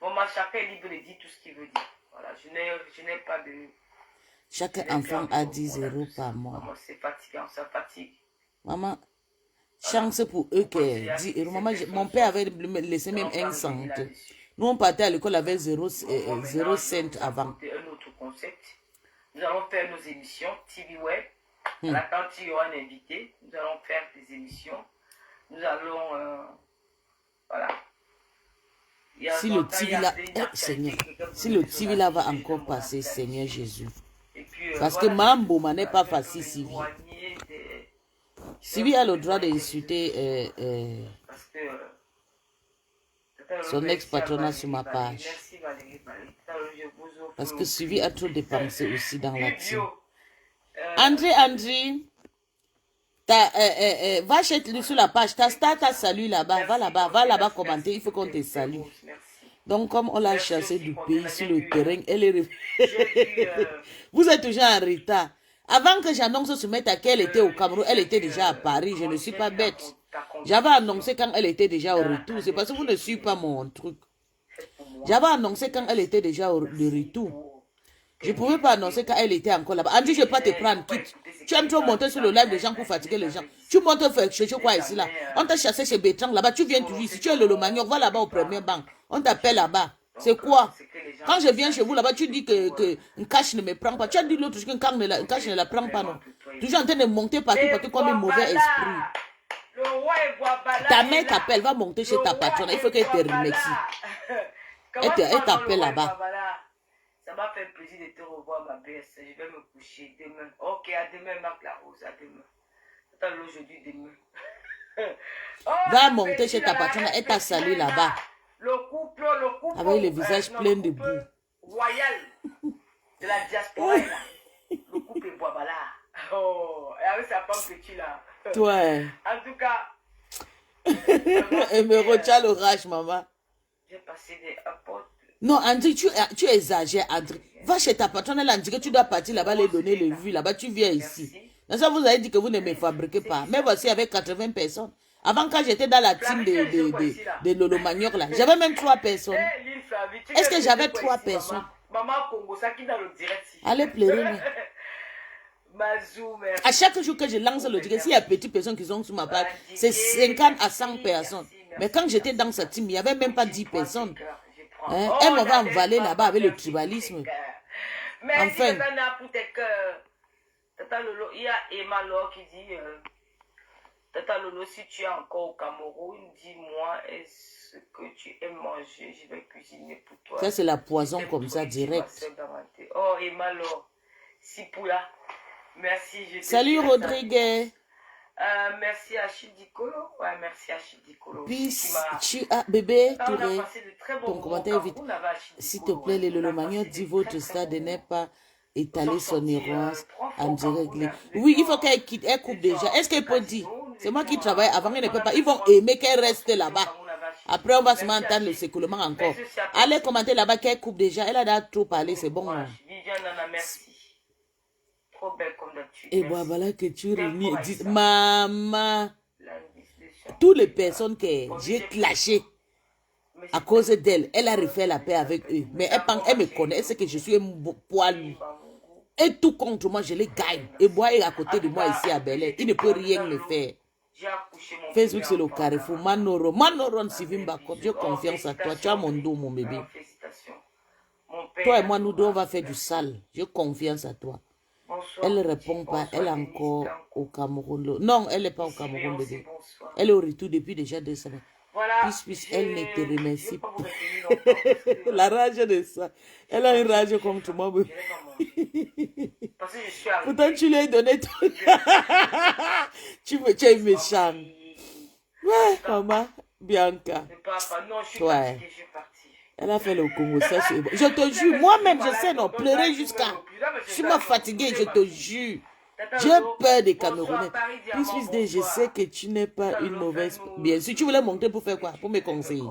Vraiment, chacun est libre de dire tout ce qu'il veut dire. Voilà, je n'ai pas de... Chaque enfant a 10 € par mois. Maman, c'est fatigant, ça fatigue. Maman, chance pour eux que 10 €. Maman, mon père avait laissé même 1 cent. Nous, on partait à l'école avec 0 cent avant. Un autre concept. Nous allons faire nos émissions TV Web. Là, quand il y aura un invité, nous allons faire des émissions. Nous allons... voilà. Si le TV là... Seigneur. Si le TV là va encore passer, Seigneur Jésus. Parce que Mambo n'est pas facile, Sylvie. Sylvie a le droit d'insulter son ex-patronat sur ma page. Parce que Sylvie a trop dépensé aussi dans la team. André, va chez sur la page. Ta star t'a salué là-bas. Va là-bas commenter. Il faut qu'on te salue. Donc, comme on l'a chassé du pays sur le terrain, elle est... Vous êtes toujours en retard. Avant que j'annonce ce matin qu'elle était au Cameroun, elle était déjà à Paris. Je ne suis pas bête. J'avais annoncé quand elle était déjà au retour. C'est parce que vous ne suivez pas mon truc. J'avais annoncé quand elle était déjà au retour. Je ne pouvais pas annoncer qu'elle était encore là-bas. André, je ne vais pas te prendre, quitte. Tu aimes trop monter sur le live des gens pour fatiguer les gens. Tu montes faire chercher quoi ici là? On t'a chassé chez Bétrang là-bas. Tu viens toujours ici. Tu es le Lomagnon. Va là-bas au premier banc. On t'appelle là-bas. C'est quoi? Quand je viens chez vous là-bas, tu dis que un cash ne me prend pas. Tu as dit l'autre jour qu'un cash ne la prend pas, non? Toujours en train de monter partout comme un mauvais esprit. Ta mère t'appelle, va monter chez ta patronne. Il faut qu'elle te remercie. Elle t'appelle là-bas. Ça m'a fait plaisir de te revoir, ma belle. Je vais me coucher demain. Ok, à demain, Marc Larose, à demain. Attends, aujourd'hui, demain. Va monter chez ta patronne, elle t'a salué là-bas. Le couple. Avec le visage plein de boue. Royal de la diaspora, là. Le couple Boabala. Oh, et avec sa femme petite là. Toi. En tout cas. Elle me retient l'orage, maman. J'ai passé des apports. Non, André, tu exagères, André. Va chez ta patronne, elle a dit que tu dois partir là-bas, les donner les vues. Là-bas, tu viens ici. Dans ça, vous avez dit que vous ne me fabriquez pas. Mais voici avec 80 personnes. Avant, quand j'étais dans la team de Lolo Maniok, là, j'avais même 3 personnes. Est-ce que j'avais 3 personnes? Allez pleurer. À chaque jour que je lance le direct, s'il y a petites personnes qui sont sur ma page, c'est 50 à 100 personnes. Mais quand j'étais dans cette team, il n'y avait même pas 10 personnes. Hein? Elle m'avait envalé là-bas avec le tribalisme. Enfin. Tata Lolo, il y a Emma Laure qui dit Tata Lolo, si tu es encore au Cameroun, dis-moi, est-ce que tu aimes manger? Je vais cuisiner pour toi. Ça, c'est la poison comme ça, direct. Oh, Emma Laure, Sipoula. Merci. Salut, Rodrigue. Merci à Chidikolo. Ouais, merci à Chidikolo. Puis, bébé, Touré, ton commentaire vite. S'il te plaît, les Lolomagnon dit votre stade n'est pas étaler son errance en direct. Oui, il faut qu'elle quitte, elle coupe déjà. Est-ce qu'elle peut dire? C'est moi qui travaille avant, elle ne peut pas. Ils vont aimer qu'elle reste là-bas. Après, on va se entendre le sécoulement encore. Allez commenter là-bas qu'elle coupe déjà. Elle a déjà trop parlé, c'est bon. Merci. Trop belle comme d'habitude. Et voilà que tu réunis et dis, maman, toutes les personnes que j'ai clashées à cause d'elle, elle a refait la paix avec eux. Mais elle me connaît, elle sait que je suis un poilu. Et tout contre moi, je les gagne. Et moi, est à côté de moi ici à Bel Air. Il ne peut rien me faire. Facebook, c'est le carrefour. Manoro, Sivimba, j'ai confiance à toi. Tu as mon dos, mon bébé. Toi et moi, nous deux, on va faire du sale. J'ai confiance à toi. Elle ne répond pas. Elle est encore au Cameroun. Non, elle n'est pas au Cameroun, bébé. Elle est au retour depuis déjà 2 semaines. Puisse elle ne te remercie pas. La rage de ça. Elle a une rage contre moi. Pourtant, tu lui as donné tout. Tu es méchant. Ouais, maman, Bianca. Ouais. Elle a fait le Congo. Ça, je te jure, moi-même, je sais, non, pleurer jusqu'à. Je suis fatiguée, je te jure. J'ai peur des Camerounais. Je sais que tu n'es pas une mauvaise... Bien sûr, tu voulais monter pour faire quoi? Pour me conseiller.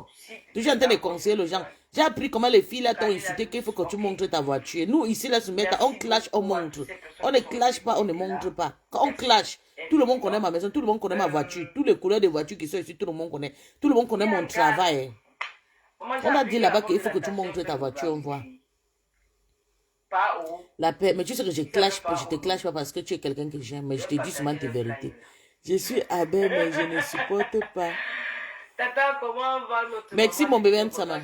Toujours en train de conseiller les gens. J'ai appris comment les filles là t'ont incité qu'il faut que tu montres ta voiture. Nous, ici, là, on clash, on montre. On ne clash pas, on ne montre pas. Quand on clash, tout le monde connaît ma maison, tout le monde connaît ma voiture. Toutes les couleurs de voitures qui sont ici, tout le monde connaît. Tout le monde connaît mon travail. On a dit là-bas qu'il faut que tu montres ta voiture, on voit. La paix, mais tu sais que je te clash pas parce que tu es quelqu'un que j'aime, mais je te dis seulement tes vérités. Je suis abeille, mais je ne supporte pas. Merci mon bébé Nsama.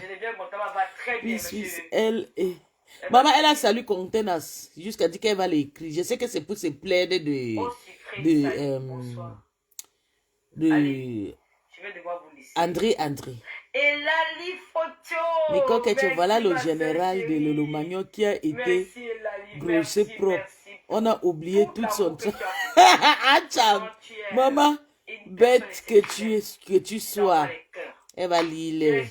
Elle est... Maman, elle a salué Contenas jusqu'à dire qu'elle va l'écrire. Je sais que c'est pour se plaindre de André. Et la photo. Nico Ketche, voilà le général de Lolomagnon qui a été brossé propre. On a oublié tout son travail. Maman, bête que tu sois. Elle va lire.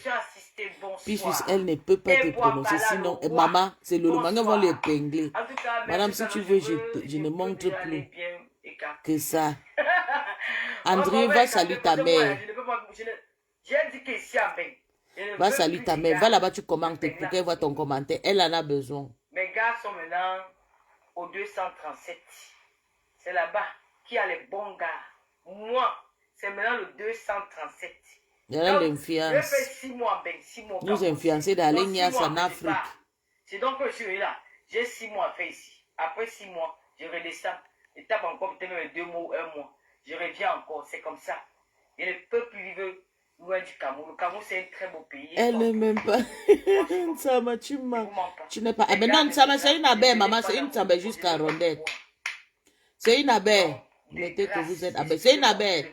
Puisque elle ne peut pas te prononcer. Sinon, maman, c'est Lolomagnon vont l'épingler. Madame, si tu veux, je ne montre plus que ça. André, va saluer ta mère. J'ai dit que si va saluer ta mère. Va là-bas, tu commentes pour qu'elle voit ton commentaire. Elle en a besoin. Mes gars sont maintenant au 237. C'est là-bas qui a les bons gars. Moi, c'est maintenant le 237. Il y a l'influence. Je fais 6 mois, 6 mois. Nous influencer dans l'Ignas en Afrique. C'est donc que je suis là. J'ai 6 mois à faire ici. Après 6 mois, je redescends. Je tape encore peut-être même 2 mois ou 1 mois. Je reviens encore. C'est comme ça. Et le peuple vivent loin du Cameroun. Le Cameroun, c'est un très beau pays. Elle n'est même pas. Nsama, tu m'as. Tu n'es pas. Ah, mais non, Nsama, c'est une abeille, maman. C'est une abeille jusqu'à Rondette. C'est une abeille. Mettez que vous êtes abeille. C'est une abeille.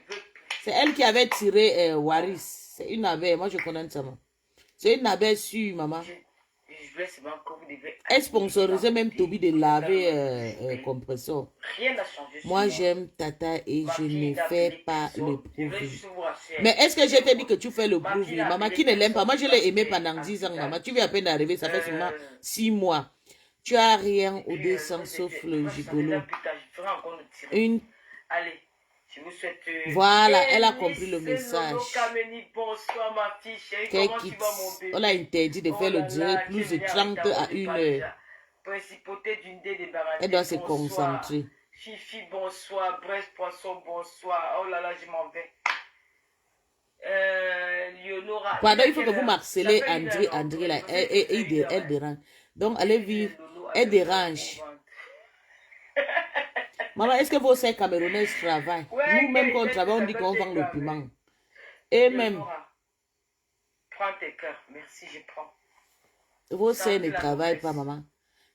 C'est elle qui avait tiré Waris. C'est une abeille. Moi, je connais Nsama. C'est une abeille sûre, maman. Je voulais seulement que vous devez... Elle sponsorisait même Toby de laver compresseur. Rien n'a changé. Moi, j'aime Tata et je ne fais pas le prouver. Mais est-ce que je t'ai dit que tu fais le prouver? Maman, qui ne l'aime pas? Moi, je l'ai aimé pendant 10 ans, maman. Tu viens à peine d'arriver, ça fait seulement 6 mois. Tu as rien au dessin sauf le gigolo. Allez. Je vous souhaite... Voilà, elle a compris le message. Bonsoir ma fille chérie. Comment tu vas mon bébé? On a interdit de faire le direct plus de 30 à 1 heure. Principauté d'une dé débarrassée. Elle doit se concentrer. Fifi, bonsoir. Brest, poisson, bonsoir. Oh là là, je m'en vais. Léonora. Pardon, il faut que vous marcelez André là. Elle dérange. Donc, allez vivre. Elle dérange. Maman, est-ce que vos sœurs camerounaises travaillent? Nous-mêmes, quand on travaille, on dit qu'on vend le piment. Et même. Prends tes cœurs. Merci, je prends. Vos sœurs ne travaillent pas, maman.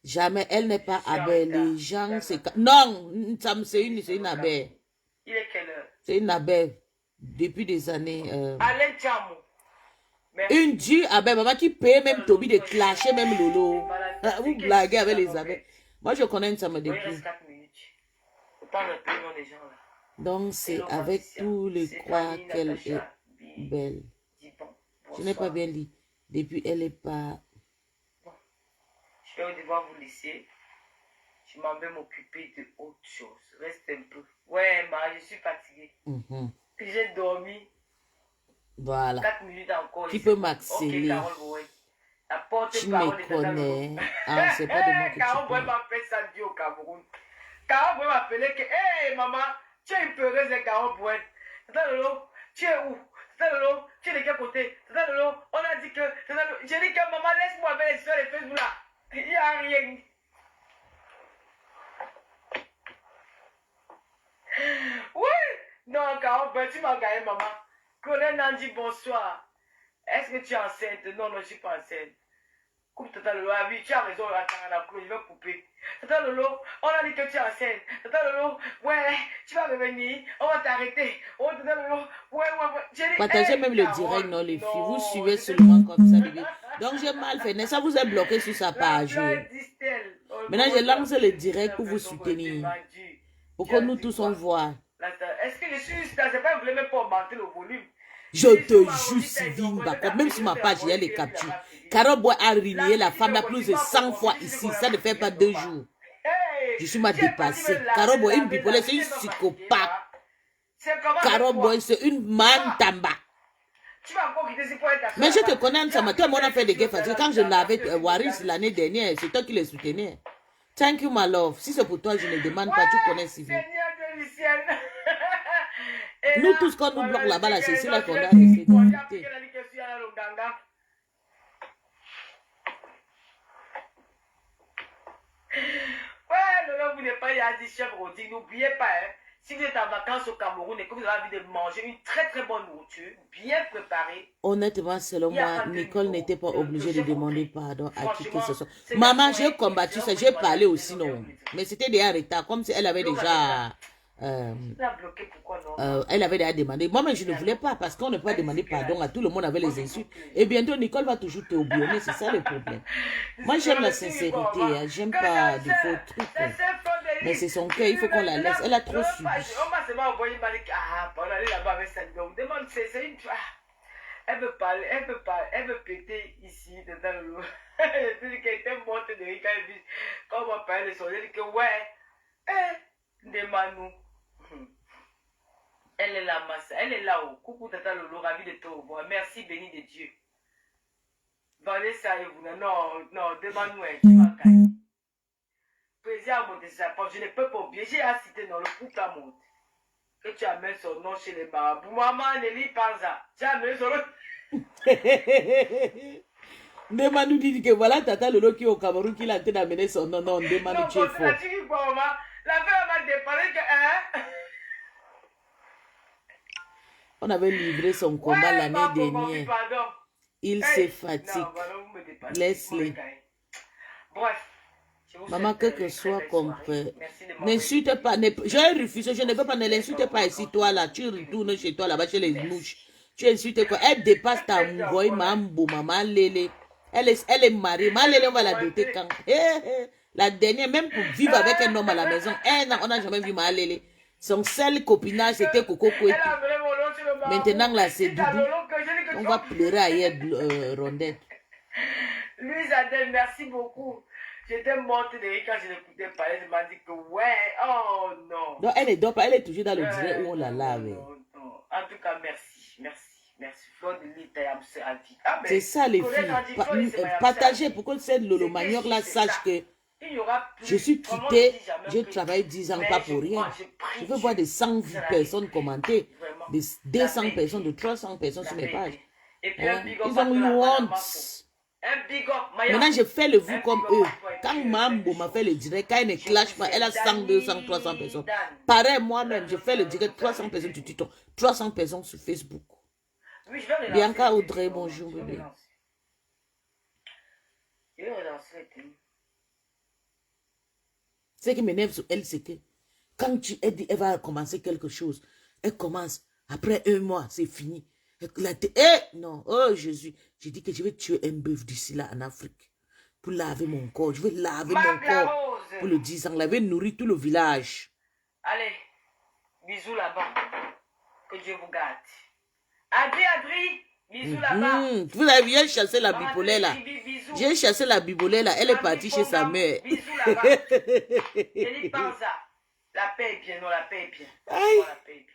Jamais. Elle n'est pas abeille. Les gens, c'est... Non, c'est une abeille. Il est quelle heure? C'est une abeille. Depuis des années. Alain Tchamo. Une dure abeille, maman, qui paye même Toby de clasher même Lolo. Vous blaguez avec les abeilles. Moi, je connais une femme depuis. Donc, c'est avec tous les croix qu'elle est belle. Je n'ai pas bien dit. Depuis, elle n'est pas... Je vais devoir vous laisser. Je m'en vais m'occuper de autre chose. Reste un peu. Ouais, je suis fatiguée. J'ai dormi. Voilà. 4 minutes encore. Tu peux m'accélérer. La porte tu me connais. Ah, c'est pas de moi que tu Carole Boy m'a fait ça dit au Cameroun. Carole Boy m'a appelé que, hé maman, tu es une peureuse de Carole Boy. Tata Lolo, tu es où? Tata Lolo, tu es de quel côté? Tata Lolo, on a dit que... J'ai dit que maman, laisse-moi avec les histoires de Facebook là. Il n'y a rien. Oui. Non, Carole Boy, tu m'as gagné maman. Colonel Nandi, bonsoir. Est-ce que tu es enceinte? Non, je ne suis pas enceinte. Coupe Tata Lolo, ah oui, tu as raison, attends, je vais couper. Tata Lolo, on a dit que tu es enceinte. Tata Lolo, ouais, tu vas revenir, on va t'arrêter. Oh, Tata Lolo, ouais. Partagez même le direct, non, les filles. Vous suivez seulement comme ça, les filles. Donc, j'ai mal fait. Ça vous est bloqué sur sa page. Maintenant, j'ai lancé le direct pour vous soutenir. Pour que nous tous on voit. Est-ce que je suis... C'est pas, vous voulez même pas augmenter le volume. Je te jure, Sylvine Bacot, même sur ma page, il y a les captures. Carole Boy a renié la femme là plus de 100 fois ici. Ça ne fait pas 2 jours. Je suis mal dépassée. Carole Boy, une bipolaire, c'est une psychopathe. Carole Boy, c'est une mantamba. Mais je te connais, ça m'a toi, on a fait des guerres. Quand je l'avais Waris l'année dernière, c'est toi qui les soutenais. Thank you, my love. Si c'est pour toi, je ne demande pas. Tu connais Sylvie. Nous tous, quand nous bloquons là-bas, c'est ici là qu'on a essayé d'éviter. Ouais, vous n'êtes pas dit chef Rodi, n'oubliez pas, hein, si vous êtes en vacances au Cameroun et que vous avez envie de manger une très très bonne nourriture, bien préparée. Honnêtement, selon moi, Nicole n'était pas obligée de demander pardon à qui que ce soit. Maman, j'ai combattu ça, j'ai parlé aussi, non. Mais c'était déjà en retard, comme si elle avait déjà... elle avait déjà demandé. Moi-même, je ne voulais pas parce qu'on ne peut pas demander pardon à tout le monde avec les insultes. Et bientôt, Nicole va toujours te oublier. C'est ça le problème. Moi, j'aime la sincérité. Hein. J'aime pas des faux trucs. Hein. Mais c'est son cœur. Il faut qu'on la laisse. Elle a trop subi. Elle veut parler. Elle veut péter ici. Elle dit qu'elle était morte de rire quand on va parler de son. Elle dit que ouais. Demande-nous. Elle est là, Massa. Elle est là-haut. Coucou, Tata Lolo, ravi de te revoir. Merci, béni de Dieu. Vanessa et vous. Non, demande-nous. Tu vas gagner. Président monte ça. Je ne peux pas oublier. J'ai cité dans le couple à monte. Que tu amènes son nom chez les marabouts. Maman, Nelly Panza. Tu amènes son nom. Ndema nous dit que voilà Tata Lolo qui est au Cameroun qui l'a été d'amener son nom. Non, Ndema nous tu es faux. La fille m'a déparé que... Hein? On avait livré son combat l'année dernière. Il se fatigue. Laisse-le. Bref. Maman, que soit compris. N'insulte pas. J'ai refusé. Je ne veux pas. Ne l'insulte pas ici, toi là. Tu retournes chez toi là-bas, chez les mouches. Tu insultes quoi? Elle dépasse ta mouvoie, mambo, maman Lélé. Elle est mariée. Maman Lélé, on va la doter quand? La dernière, même pour vivre avec un homme à la maison, on n'a jamais vu Maman Lélé. Son seul copinage, c'était Coco Kouetou. Maintenant, là, c'est Doudou. On va pleurer ailleurs, Rondette. Louise Adèle, merci beaucoup. J'étais morte de rire quand je l'écoutais parler. Je m'ai dit que ouais, oh non. Non, elle est toujours dans le direct où on la lave. Non. En tout cas, merci. Fleur de Lita et Amse Adi. C'est ça, les filles. Partagez pour que cette Lolo Maniok là sache que je suis quittée. J'ai travaillé 10 ans, pas pour rien. Je veux voir des 100 personnes commenter, des 200 personnes, de 300 personnes sur mes pages. Ils ont eu honte. Maintenant, je fais le vous comme eux. Quand Mambo m'a fait le direct, quand elle ne clash pas, elle a 100, 200, 300 personnes. Pareil, moi-même, je fais le direct, 300 personnes sur TikTok, 300 personnes sur Facebook. Bianca Audrey, bonjour, bébé. Ce qui m'énerve sur elle, c'est que quand elle dit elle va commencer quelque chose, elle commence. Après 1 mois, c'est fini. Non, oh Jésus, j'ai dit que je vais tuer un bœuf d'ici là en Afrique pour laver mon corps. Je vais laver mon corps pour le 10 ans, laver, nourrir tout le village. Allez, bisous là-bas. Que Dieu vous garde. Adri, bisous là-bas. Vous avez bien chassé la bipolaire là. J'ai chassé la bipolaire là. Elle est partie chez sa mère. Bisous là-bas. Je dis pas ça. La paix est bien, non, la paix est bien. Aïe. La paix est bien.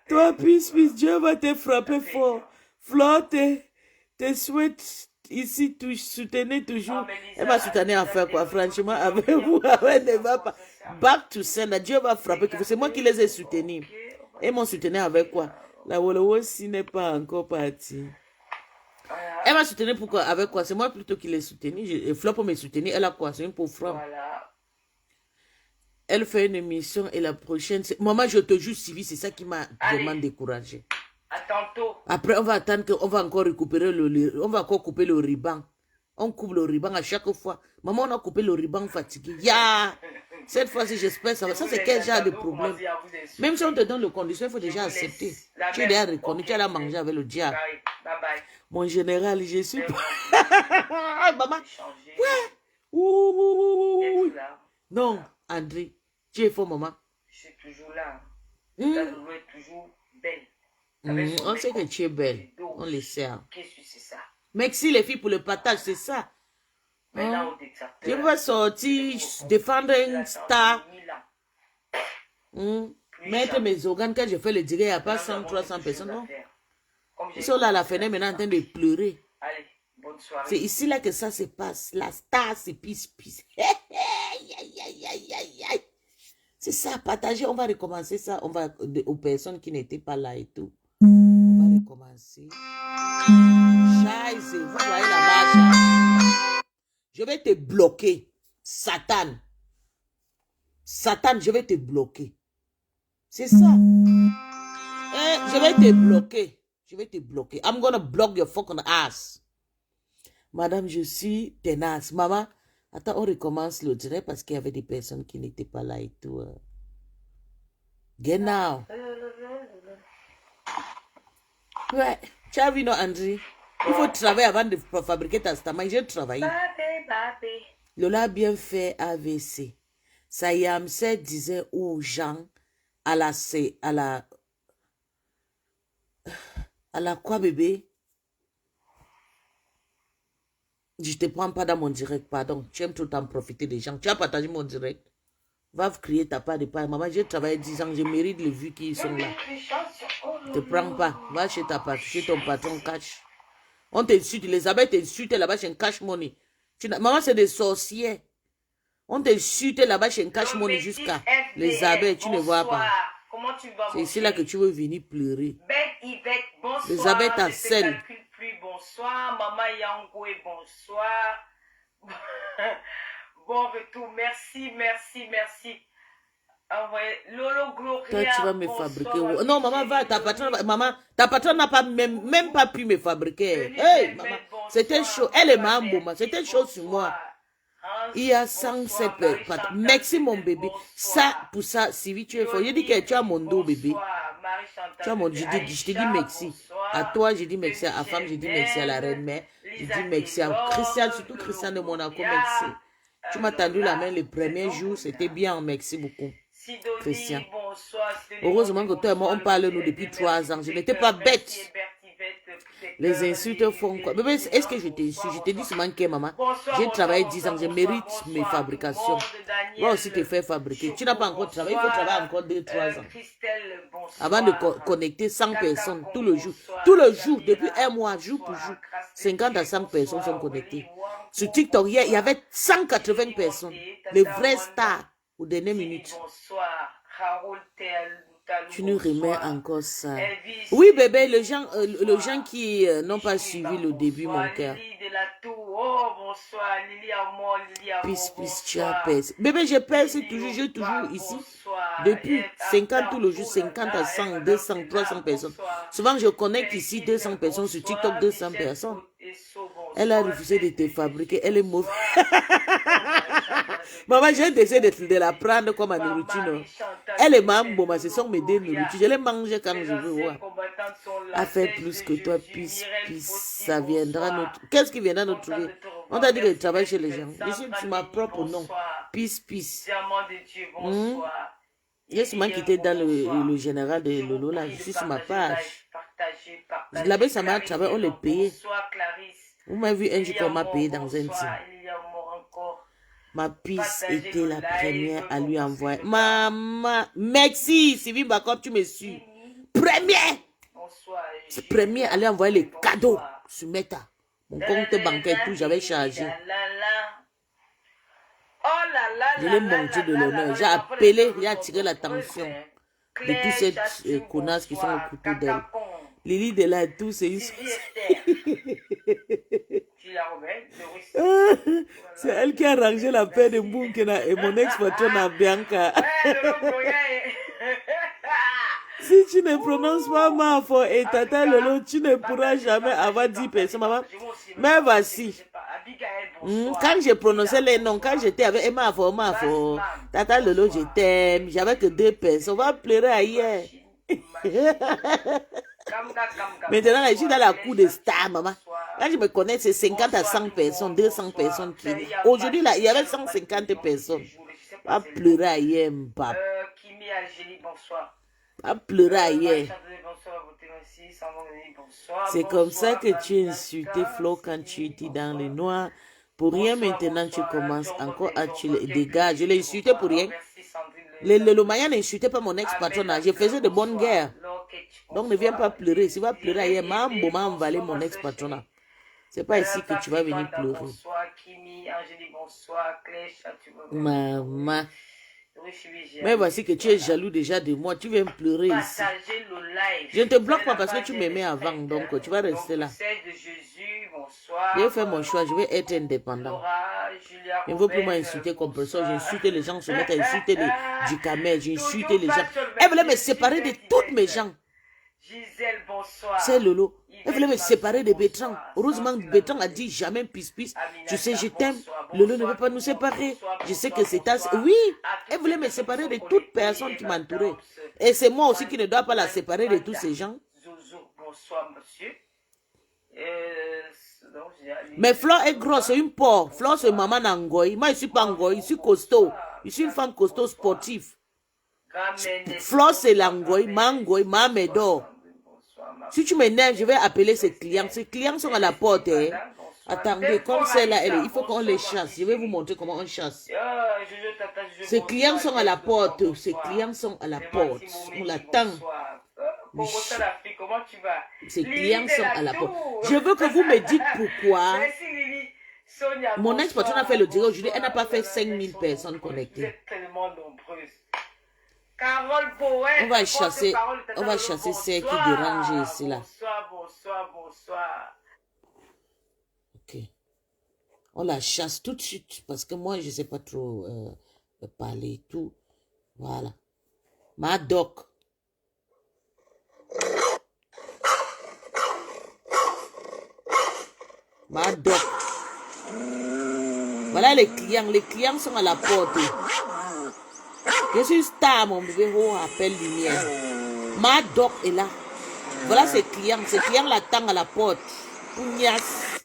Toi, puisse, Dieu va te frapper fort. Flore te souhaite ici, soutenez toujours. Elle va soutenir à faire quoi? Franchement, avec vous, elle ne va pas. Back to sender, Dieu va frapper. C'est moi qui les ai soutenus. Et m'ont soutenu avec quoi? La Wolowossi n'est pas encore partie. Elle m'a soutenu pourquoi? Avec quoi? C'est moi plutôt qui l'ai soutenu. Flore pour me soutenir, elle a quoi? C'est une pauvre femme. Voilà. Elle fait une émission et la prochaine... Maman, je te jure, Sylvie, c'est ça qui m'a vraiment découragé. À tantôt. Après, on va attendre qu'on va encore récupérer on va encore couper le ruban. On coupe le ruban à chaque fois. Maman, on a coupé le ruban fatigué. Cette fois-ci, j'espère ça va. Ça, c'est quel genre de problème? Même si on te donne le condition, il faut déjà accepter. Tu es déjà reconnu, tu as mangé avec le diable. Mon général, je suis... Maman. Ouais. Non, André. Tu es faux, maman. Je suis toujours là. Ta Lolo est toujours belle. On sait que tu es belle. On le sait. Qu'est-ce que c'est ça? Merci les filles pour le partage, c'est ça. Je vais sortir, défendre une star. Mettre mes organes quand je fais le direct, il n'y a pas 100, 300 personnes, non? Ils sont là à la fenêtre maintenant en train de pleurer. Allez, bonne soirée. C'est ici là que ça se passe. La star, c'est pisse. C'est ça, partager. On va recommencer ça. On va aux personnes qui n'étaient pas là et tout. On va recommencer. Scheiße, vous voyez la marche. Je vais te bloquer. Satan. Satan, je vais te bloquer. C'est ça. Je vais te bloquer. Je vais te bloquer. I'm gonna block your fucking ass. Madame, je suis tenace. Maman, attends, on recommence le direct parce qu'il y avait des personnes qui n'étaient pas là et tout. Genau. Ouais. Tu as vu, non, André? Il faut travailler avant de fabriquer ta stamina. J'ai travaillé. Lola a bien fait AVC. Sayamse disait aux gens à la quoi, bébé? Je te prends pas dans mon direct, pardon. Tu aimes tout le temps profiter des gens. Tu as partagé mon direct. Va créer ta part de part. Maman, j'ai travaillé 10 ans. Je mérite les vues qui sont là. Ne te prends pas. Va chez ta part, chez ton patron, cash. On t'insulte. Les abeilles t'insultent là-bas chez un cash money. Maman, c'est des sorciers. On t'insulte là-bas chez un cash money jusqu'à les abeilles. Tu ne vois pas. Comment tu vas? C'est ici là que tu veux venir pleurer. Belle Yvette, bonsoir. Les abeilles t'harcèlent. bonsoir. Maman Yangoué, bonsoir. Bon retour, merci, merci, merci. Lolo Gloria, toi, tu vas me fabriquer. Non, maman, va, ta patronne n'a pas même pas pu me fabriquer. Hey, maman, c'était chaud. Elle est ma maman, c'était chaud sur moi. Il y a 107 pattes. Merci, mon bébé. Ça, pour ça, si tu es fort. Je dis que tu as mon dos, bébé. Tu as mon, je te dis merci. À toi, je dis merci. À la femme, je dis merci. À la reine-mère, je dis merci. À Christian, surtout Christian de Monaco, merci. Tu m'as tendu la main le premier jour, c'était bien. Merci beaucoup, Christian. Heureusement que toi et moi, on parle nous depuis 3 ans. Je n'étais pas bête. Les insultes font quoi? Bébé, est-ce que je t'insulte? Je te dis seulement que maman, j'ai travaillé 10 ans, je mérite mes fabrications. Va aussi te faire fabriquer. Tu n'as pas encore travaillé, il faut travailler encore 2-3 ans. Avant de connecter 100 personnes tout le jour. Tout le jour, depuis 1 mois, jour pour jour. 50 à 100 personnes sont connectées. Sur TikTok, hier, il y avait 180 personnes. Les vrais stars aux dernières minutes. Tu nous remets encore ça. Oui, bébé, les gens qui n'ont pas suivi le début, mon cœur. Peace, tu as percé. Bébé, je perce toujours, j'ai toujours ici. Depuis 50 tout le jour, 50 à 100, 200, 300 personnes. Souvent, je connecte ici 200 personnes, sur TikTok 200 personnes. Elle a refusé de te fabriquer, elle est mauvaise. Maman, j'ai essayé de la prendre comme ma nourriture. Elle est maman, ce sont mes 2 nourritures. Je les mange quand je veux. Ouais. À faire plus que toi, peace, ça viendra nous. Qu'est-ce qui viendra nous trouver? On t'a dit que je travaille chez les gens. Je suis sur ma propre nom. Peace. J'ai seulement quitté dans le général de Lolo, là. Je suis sur ma page. Là-bas, ça m'a travaillé, on les payait. Vous m'avez vu un jour qu'on m'a payé dans un team. Ma piste était la première à lui envoyer. Maman, merci, Sylvie Bakop, tu me suis. Première à lui envoyer les cadeaux sur Meta. Mon compte bancaire, tout, j'avais chargé. Je l'ai monté de l'honneur. J'ai appelé, j'ai attiré l'attention de tous ces connasses qui sont au couteau d'elle. Lily de la tout, c'est une... C'est elle qui a rangé la paire de Mbunkena et mon ex-patronne à Bianca. Si tu ne prononces pas Mafo et Tata Lolo, tu ne pourras jamais avoir 10 personnes, maman. Mais voici. Quand j'ai prononcé les noms, quand j'étais avec Mafo, Tata Lolo, je t'aime. J'avais que 2 personnes. On va pleurer ailleurs. Maintenant, je suis dans la cour de star, maman. Quand je me connais, c'est 50 à 100 personnes, 200 personnes qui... Aujourd'hui, là, il y avait 150 personnes. Pas pleurer ailleurs, papa. Pas pleurer ailleurs. C'est comme ça que tu insultais Flo quand tu étais dans le noir. Pour rien, maintenant, tu commences encore à tuer des gars. Je l'ai insulté pour rien. Le Maya n'insultait pas mon ex-patron. Je faisais de bonnes guerres. Donc, ne viens pas pleurer. Si tu vas pleurer ailleurs, maman m'a envalé mon ex-patron. C'est pas ici que tu vas venir pleurer. Maman. Mais voici que tu es jaloux déjà de moi. Tu viens pleurer ici. Je ne te bloque pas parce que tu m'aimais avant. Donc, tu vas rester là. Je vais faire mon choix. Je vais être indépendant. Je ne veux plus m'insulter comme personne. J'ai insulté les gens, se mettre à insulter du camel. J'ai insulté les gens. Elle voulait me séparer de toutes mes gens. C'est Lolo. Elle voulait me séparer de Bertrand. Heureusement, Bertrand a dit jamais peace. Tu sais, je t'aime. Lolo ne veut pas nous séparer. Je sais que c'est ta... Oui, elle voulait me séparer de toute personne qui m'entourait. Et c'est moi aussi qui ne dois pas la séparer de tous ces gens. Mais Flore est grosse, c'est une porc. Flore, c'est maman Nangoy. Moi, je ne suis pas Ngoy, je suis costaud. Je suis une femme costaud sportive. Flore, c'est l'Angoy, Mangoy, Mamédor. Si tu m'énerves, je vais appeler ces clients. Ces clients sont à la porte. Hein. Attendez, comme celle-là, il faut qu'on les chasse. Je vais vous montrer comment on chasse. Ces clients sont à la porte. Ces clients sont à la porte. On l'attend. Ces clients sont à la porte. Je veux que vous me dites pourquoi. Mon ex-patron a fait le direct aujourd'hui. Elle n'a pas fait 5000 personnes connectées. On va chasser celles qui dérangent ici là. On la chasse tout de suite parce que moi, je ne sais pas trop parler et tout. Voilà. Madoc. Madoc. Voilà les clients. Les clients sont à la porte. Je suis star, mon bébé. Oh, appelle lumière. Madoc est là. Voilà ses clients. Ses clients l'attendent à la porte. Pougnasse.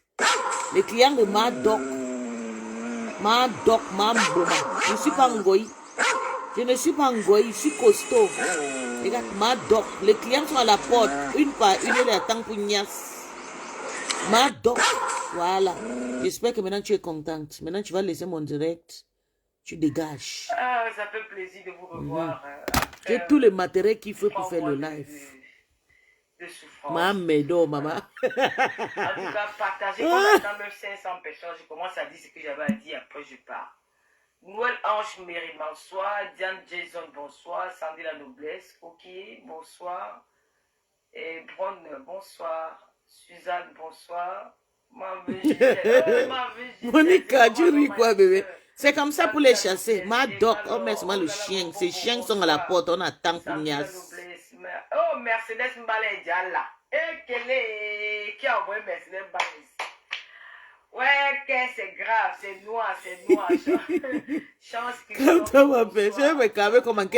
Les clients de Madoc. Madoc, Mamboma. Je ne suis pas Ngoï. Je ne suis pas Ngoï. Je suis costaud. Regarde, Madoc. Les clients sont à la porte. Une par une, ils attendent Pougnasse. Madoc. Voilà. J'espère que maintenant tu es contente. Maintenant tu vas laisser mon direct. Tu dégages. Ah, ça fait plaisir de vous revoir. J'ai tout le matériel qu'il faut pour faire le live. De souffrance. Maman. En tout cas, partagez comme maintenant même 500 personnes. Je commence à dire ce que j'avais à dire, après je pars. Noël Ange Mary, bonsoir. Diane Jason, bonsoir. Sandy la Noblesse. Coquille, bonsoir. Et Bron, bonsoir. Suzanne, bonsoir. Monica, tu ris quoi, bébé? C'est comme ça pour les chasser. Madoc, oh, mais c'est le chien. Ces chiens sont à la porte, on attend pour Nias. Oh, Mercedes Mbalé Diala. Et qui a envoyé Mercedes Mbalé? Ouais, que c'est grave, c'est noir. Chance que. Quand on m'appelle, je vais me calmer comment que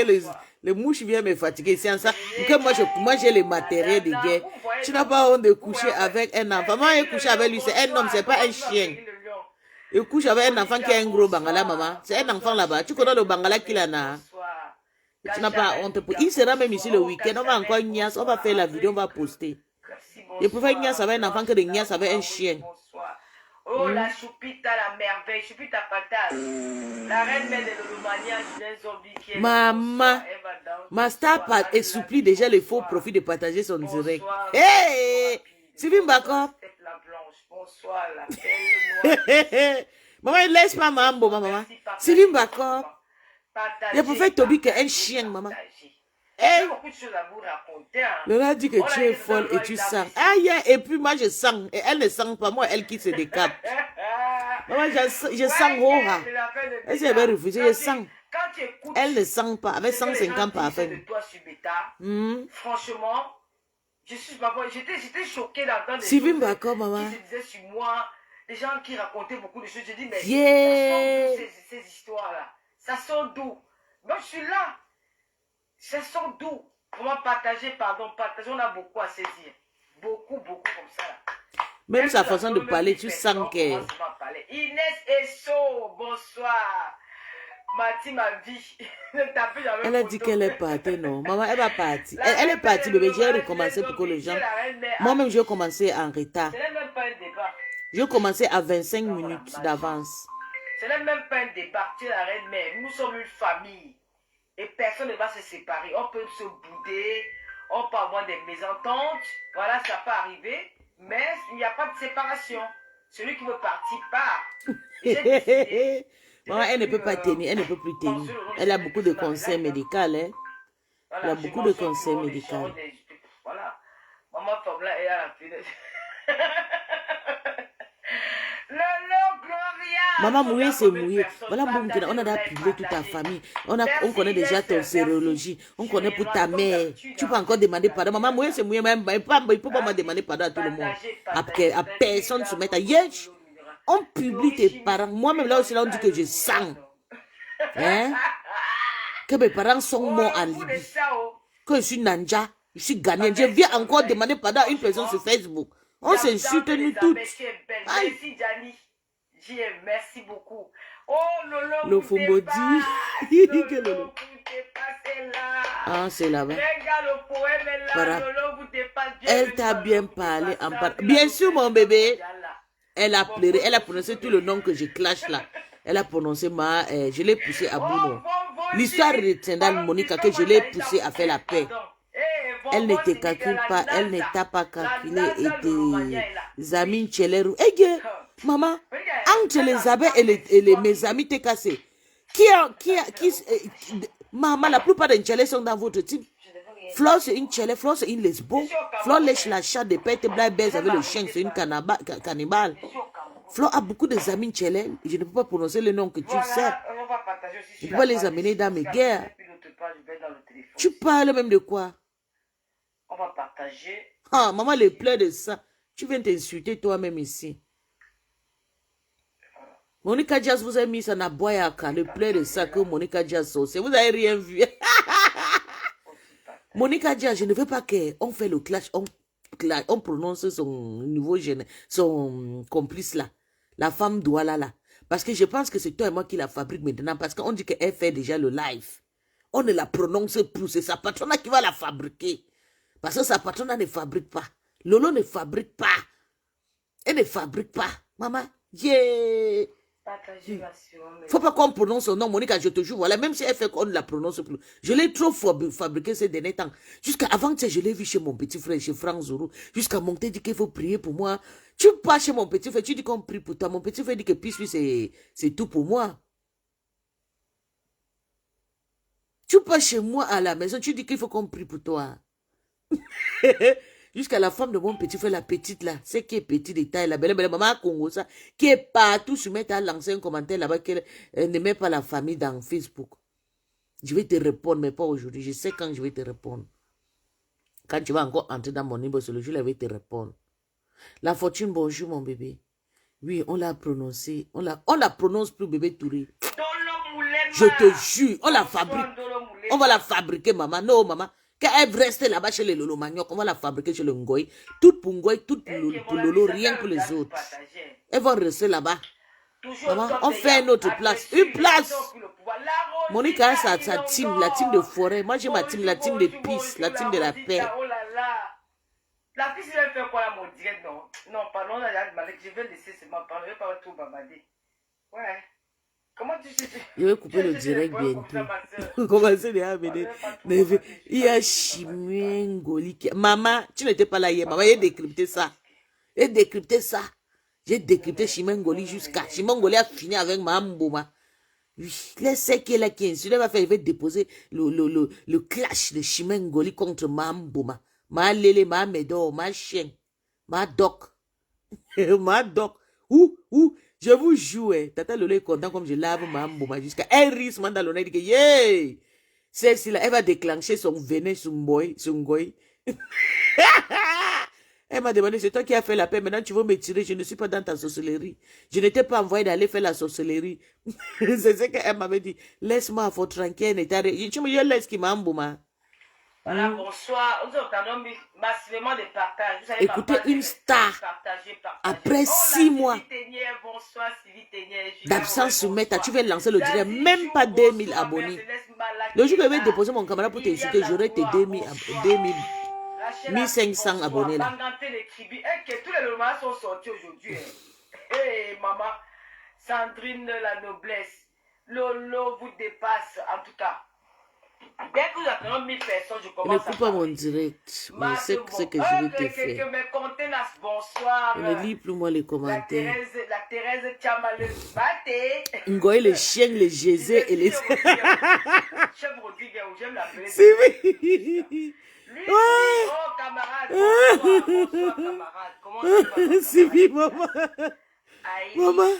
les mouches viennent me fatiguer. C'est en ça que moi j'ai les matériels de guerre. Tu n'as pas honte de coucher avec un enfant. Maman est couché avec lui, c'est un homme, c'est pas un chien. Il couche avec un enfant qui a un gros bangala, maman. C'est un enfant là-bas. Tu connais le bangala qu'il en a? Tu n'as pas honte. Il sera même ici le week-end. On va encore Nias, on va faire la vidéo, on va poster. Je préfère Nias avec un enfant que de Nias avec un chien. Oh, la choupita, la merveille, choupita patate. La reine mère de l'Olomania, Julien Zombie qui est. Maman, ma star est souplie déjà le faux profit de partager son direct. Hey! Sylvie Mbakop. Bonsoir, la belle noire. Maman, laisse pas mambo, maman. Sylvie Mbakop. Je préfère Toby qu'un chien, maman. J'ai beaucoup de choses à vous raconter. Lola dit que tu es folle et tu sens. Aïe, et puis moi je sens. Et elle ne sent pas. Moi, elle qui se décape. Maman, je sens Rora. Elle s'est refusée, je sens. Elle ne sent pas. Avec 150 parfums. Franchement, j'étais choquée d'entendre des Sylvie choses Mbakop, maman. qui se disaient sur moi. Des gens qui racontaient beaucoup de choses. Je dis, mais Yeah. ça sort d'où ces histoires-là? Ça sort d'où? Moi, je suis là. Ça sort d'où? Comment partager, partager, on a beaucoup à saisir. Beaucoup comme ça. Là. Même sa façon de parler, tu sens que... Inès Esso, bonsoir. Mati, ma vie. Elle a dit qu'elle est partie, non? Maman, elle va partir. Elle est partie, bébé. J'ai recommencé pour que les gens... Moi-même, j'ai commencé en retard. Ce n'est même pas un débat. J'ai commencé à 25 minutes d'avance. Ce n'est même pas un débat. Tu es la reine mère. Nous sommes une famille. Et personne ne va se séparer. On peut se bouder, on peut avoir des mésententes. Voilà, ça peut arriver. Mais il n'y a pas de séparation. Celui qui veut partir part. Maman, elle ne peut pas tenir, elle ne peut plus tenir. Elle a beaucoup de conseils médicaux. Hein? Voilà, elle a beaucoup de conseils médicaux. Voilà. Maman Fabla est à la fenêtre. Maman mouillée, c'est mouillé. Voilà, on a déjà publié toute ta famille. On connaît déjà ton sérologie. On connaît pour ta mère. Tu peux encore demander pardon. Maman mouillée, c'est mouillé. Il ne peut pas me demander pardon à tout le monde. À personne se met à yesh. On publie tes parents. Moi-même, là aussi, là, on dit que je sens. Hein? Que mes parents sont morts en Libye. Que je suis Nanja. Je suis Ghanéen. Je viens encore demander pardon à une personne sur Facebook. On s'insulte nous toutes. Merci, Gianni. Merci beaucoup. Oh, Lolo, le Fumbodi. Ah, c'est là-bas. Voilà. Elle t'a bien parlé. Bien sûr, mon bébé. Elle a pleuré. Elle a prononcé tout le nom que je clash là. Elle a prononcé je l'ai poussé à bout. L'histoire retiendra Monica que je l'ai poussé à faire la paix. Elle ne te calcule pas. Elle ne t'a pas calculé. Et tes amis Tcheleru. Eh, maman, entre les abeilles et mes amis t'es cassé. Maman, la plupart des Tchélés sont dans votre team. Flore, c'est une Tchélé, Flore, c'est une lesbo. Flore lèche la chatte de pète blague baise avec le chien, c'est une cannibale. Flo a beaucoup de amis Tchelel. Je ne peux pas prononcer le nom que tu sais. On va partager aussi. Je ne peux pas les amener dans mes guerres. Tu parles même de quoi? On va partager. Ah, maman, les pleurs de ça. Tu viens t'insulter toi-même ici. Monica Jazz vous a mis ça dans Boyaka, le pleur de ça que Monica Jazz sauce. Vous n'avez rien vu. Monica Jazz, je ne veux pas qu'on fait le clash, on prononce son nouveau jeune, son complice là, la femme Douala là. Parce que je pense que c'est toi et moi qui la fabrique maintenant, parce qu'on dit qu'elle fait déjà le live. On ne la prononce plus, c'est sa patronne qui va la fabriquer. Parce que sa patronne ne fabrique pas. Lolo ne fabrique pas. Elle ne fabrique pas. Maman, yeah. Faut pas qu'on prononce son nom, Monica, je te jure. Voilà, même si elle fait qu'on ne la prononce plus. Je l'ai trop fabriqué ces derniers temps. Jusqu'à avant que je l'ai vu chez mon petit frère, chez Franck Zoro. Jusqu'à monter, dit qu'il faut prier pour moi. Tu pars chez mon petit frère, tu dis qu'on prie pour toi. Mon petit frère dit que puis c'est tout pour moi. Tu pars chez moi à la maison, tu dis qu'il faut qu'on prie pour toi. Jusqu'à la femme de mon petit frère, la petite là, c'est qui est petite de taille, la belle maman Congo, ça, qui est partout, se met à lancer un commentaire là-bas qu'elle ne met pas la famille dans Facebook. Je vais te répondre, mais pas aujourd'hui. Je sais quand je vais te répondre. Quand tu vas encore entrer dans mon niveau sur le jour, je vais te répondre. La fortune, bonjour mon bébé. Oui, on l'a prononcé. On la prononce plus, bébé Touré. Je te jure, on la fabrique. On va la fabriquer, maman. Non, maman. Quand elle reste là-bas chez les Lolo Magnoc, on va la fabriquer chez le Ngoy. Tout pour Ngoy, tout pour Lolo, rien pour les autres. Elles vont rester là-bas. Maman, on fait une autre place. Une place. Monica a sa team, la team de forêt. Moi, j'ai ma team, la team de peace, la team de la paix. La fille, je vais faire quoi là, mon direct? Non, non, pardon, je vais laisser seulement parler, je vais pas tout babader. Ouais. Comment tu sais? Je vais couper le direct bientôt. Commencer déjà à venir. Il y a Chimengoli qui... Maman, tu n'étais pas là hier. Maman, j'ai décrypté ça. J'ai décrypté ça. J'ai décrypté Chimengoli jusqu'à... Chimengoli a fini avec Mambouma. Oui, laisse qui est là qui insulte. Elle va faire, il va déposer le clash de Chimengoli contre Mambouma. Ma lélé, ma médor, ma chien, ma doc. Ma doc. Je vous joue, Tata Lolo est content comme je lave ma mbouma jusqu'à elle rit, dans l'honneur, dit que yeah! Celle-ci là, elle va déclencher son venin sur Ngoy. Elle m'a demandé, c'est toi qui as fait la paix, maintenant tu veux me tirer, je ne suis pas dans ta sorcellerie. Je n'étais pas envoyé d'aller faire la sorcellerie. C'est ce qu'elle m'avait dit. Laisse-moi, faut tranquille, tu me dis, laisse qui m'a mbouma. Voilà, bonsoir. Nous entendons massivement des partages. Écoutez, une star, après 6 mois d'absence sur Meta, tu viens de lancer le direct, même pas 2000 abonnés. Le jour que je vais déposer mon camarade pour t'insulter, j'aurai tes 1500 abonnés là. Tous les romans sont sortis aujourd'hui. Hé, maman, Sandrine, la noblesse, Lolo vous dépasse, en tout cas. Dès que vous attendez 1000 personnes, je commence à... Ne coupe pas mon direct. Je sais ce que je vais te faire. Bonsoir. Ne lis plus moi les commentaires. La Thérèse Tchamale Bate. Ngoy, les chiens, les Jésus et les... Chef Rodrigue, j'aime l'appeler. C'est oui. Oh, camarade. Bonsoir, camarade. Comment tu vas? C'est oui, maman. Maman.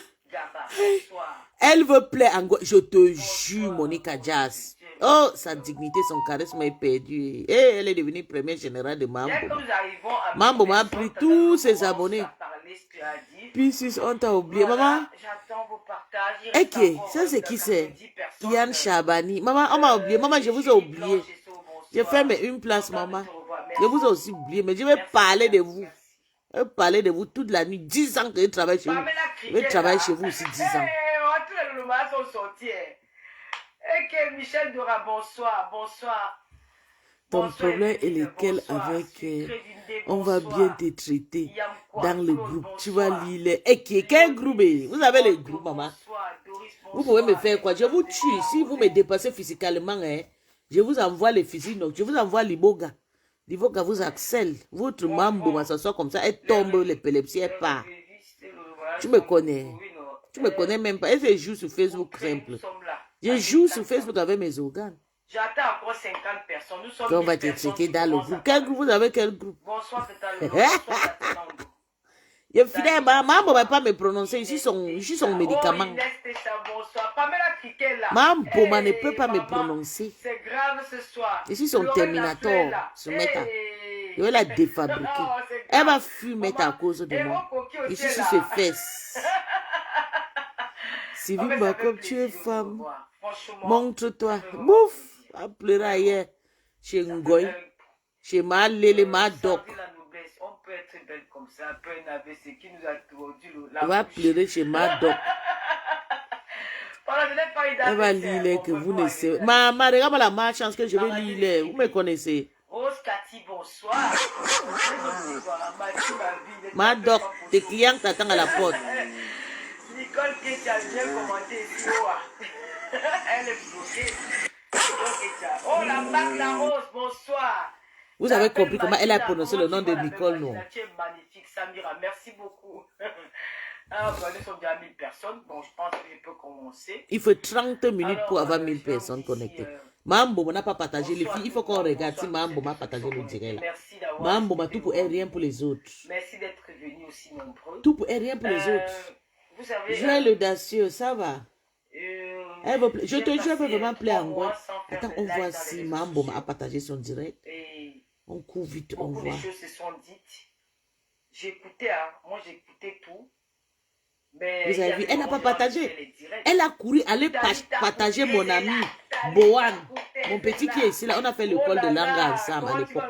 Elle veut plaire à Ngoy. Je te jure, Monica Jazz. Oh, sa dignité, son charisme est perdu. Et elle est devenue première générale de Mambo. Mambo m'a pris tous ses abonnés. Puis on t'a oublié. Maman, ok, ça c'est qui c'est? Yann Chabani. Maman, on m'a oublié. Maman, je vous ai oublié. J'ai fait une place, maman. Je vous ai aussi oublié, mais je vais parler de vous. Je vais parler de vous toute la nuit. 10 ans que je travaille chez vous. Je vais travailler chez vous aussi 10 ans. Ok, Michel Dora, bonsoir, bonsoir. Ton problème est lequel avec... on va bien te traiter dans le groupe. Tu vas lire les... Ok, quel groupe? Vous avez le groupe, maman. Vous pouvez me faire quoi? Je vous tue. Si vous me dépassez physiquement, je vous envoie les physiques. Je vous envoie l'Iboga. L'Iboga vous accèle. Votre mambo, ça soit comme ça. Elle tombe, l'épilepsie, elle part. Tu me connais. Tu me connais même pas. Elle joue sur Facebook simple. Je joue sur Facebook avec mes organes. J'attends encore 50 personnes. Nous sommes on va te checker dans le groupe. Quel groupe? Vous avez quel groupe? Bonsoir, Finalement, maman ne va pas me prononcer. Je suis son médicament. Maman ne peut pas me prononcer. C'est grave ce soir. Je suis son terminator. Je vais la défabriquer. Elle va fumer à cause de moi. Je suis sur ses fesses. Sylvie Bacob, tu es femme. Montre-toi. Bouf. Elle pleura hier. Chez Ngoy. Chez Malele, Madok. On peut être belle comme ça, un peu un AVC qui nous a tordu la elle va pleurer chez Madok. Elle va lire que vous ne savez. Maman, regarde la malchance que je vais lire. Vous me connaissez. Rose Cathy, bonsoir. Madok, tes clients t'attendent à la porte. Nicole qui a bien commenté ici. Elle est bloquée. Oh, la marque La Rose, bonsoir. Vous avez compris comment elle a prononcé le nom de Nicole, non? Tu es magnifique, Samira. Merci beaucoup. Alors, nous sommes déjà 1000 personnes. Bon, je pense que je peux commencer. Il faut 30 minutes pour avoir 1000 personnes connectées. Mambo n'a pas partagé les filles. Il faut qu'on regarde si Mambo m'a partagé le direct là. Mambo m'a tout pour elle, rien pour les autres. Merci d'être venu aussi nombreux. Tout pour elle, rien pour les autres. Vous savez. Joël l'audacieux, ça va. Je te jure, elle veut vraiment plaire en moi. Attends, on voit si Mambo m'a partagé son direct. On court vite, on voit. Beaucoup de choses se sont dites. J'écoutais, hein. Moi j'écoutais tout. Mais vous avez vu, elle n'a pas partagé. Elle a couru aller partager mon ami Boan, mon petit qui est ici là. On a fait l'école de langue ensemble à l'époque.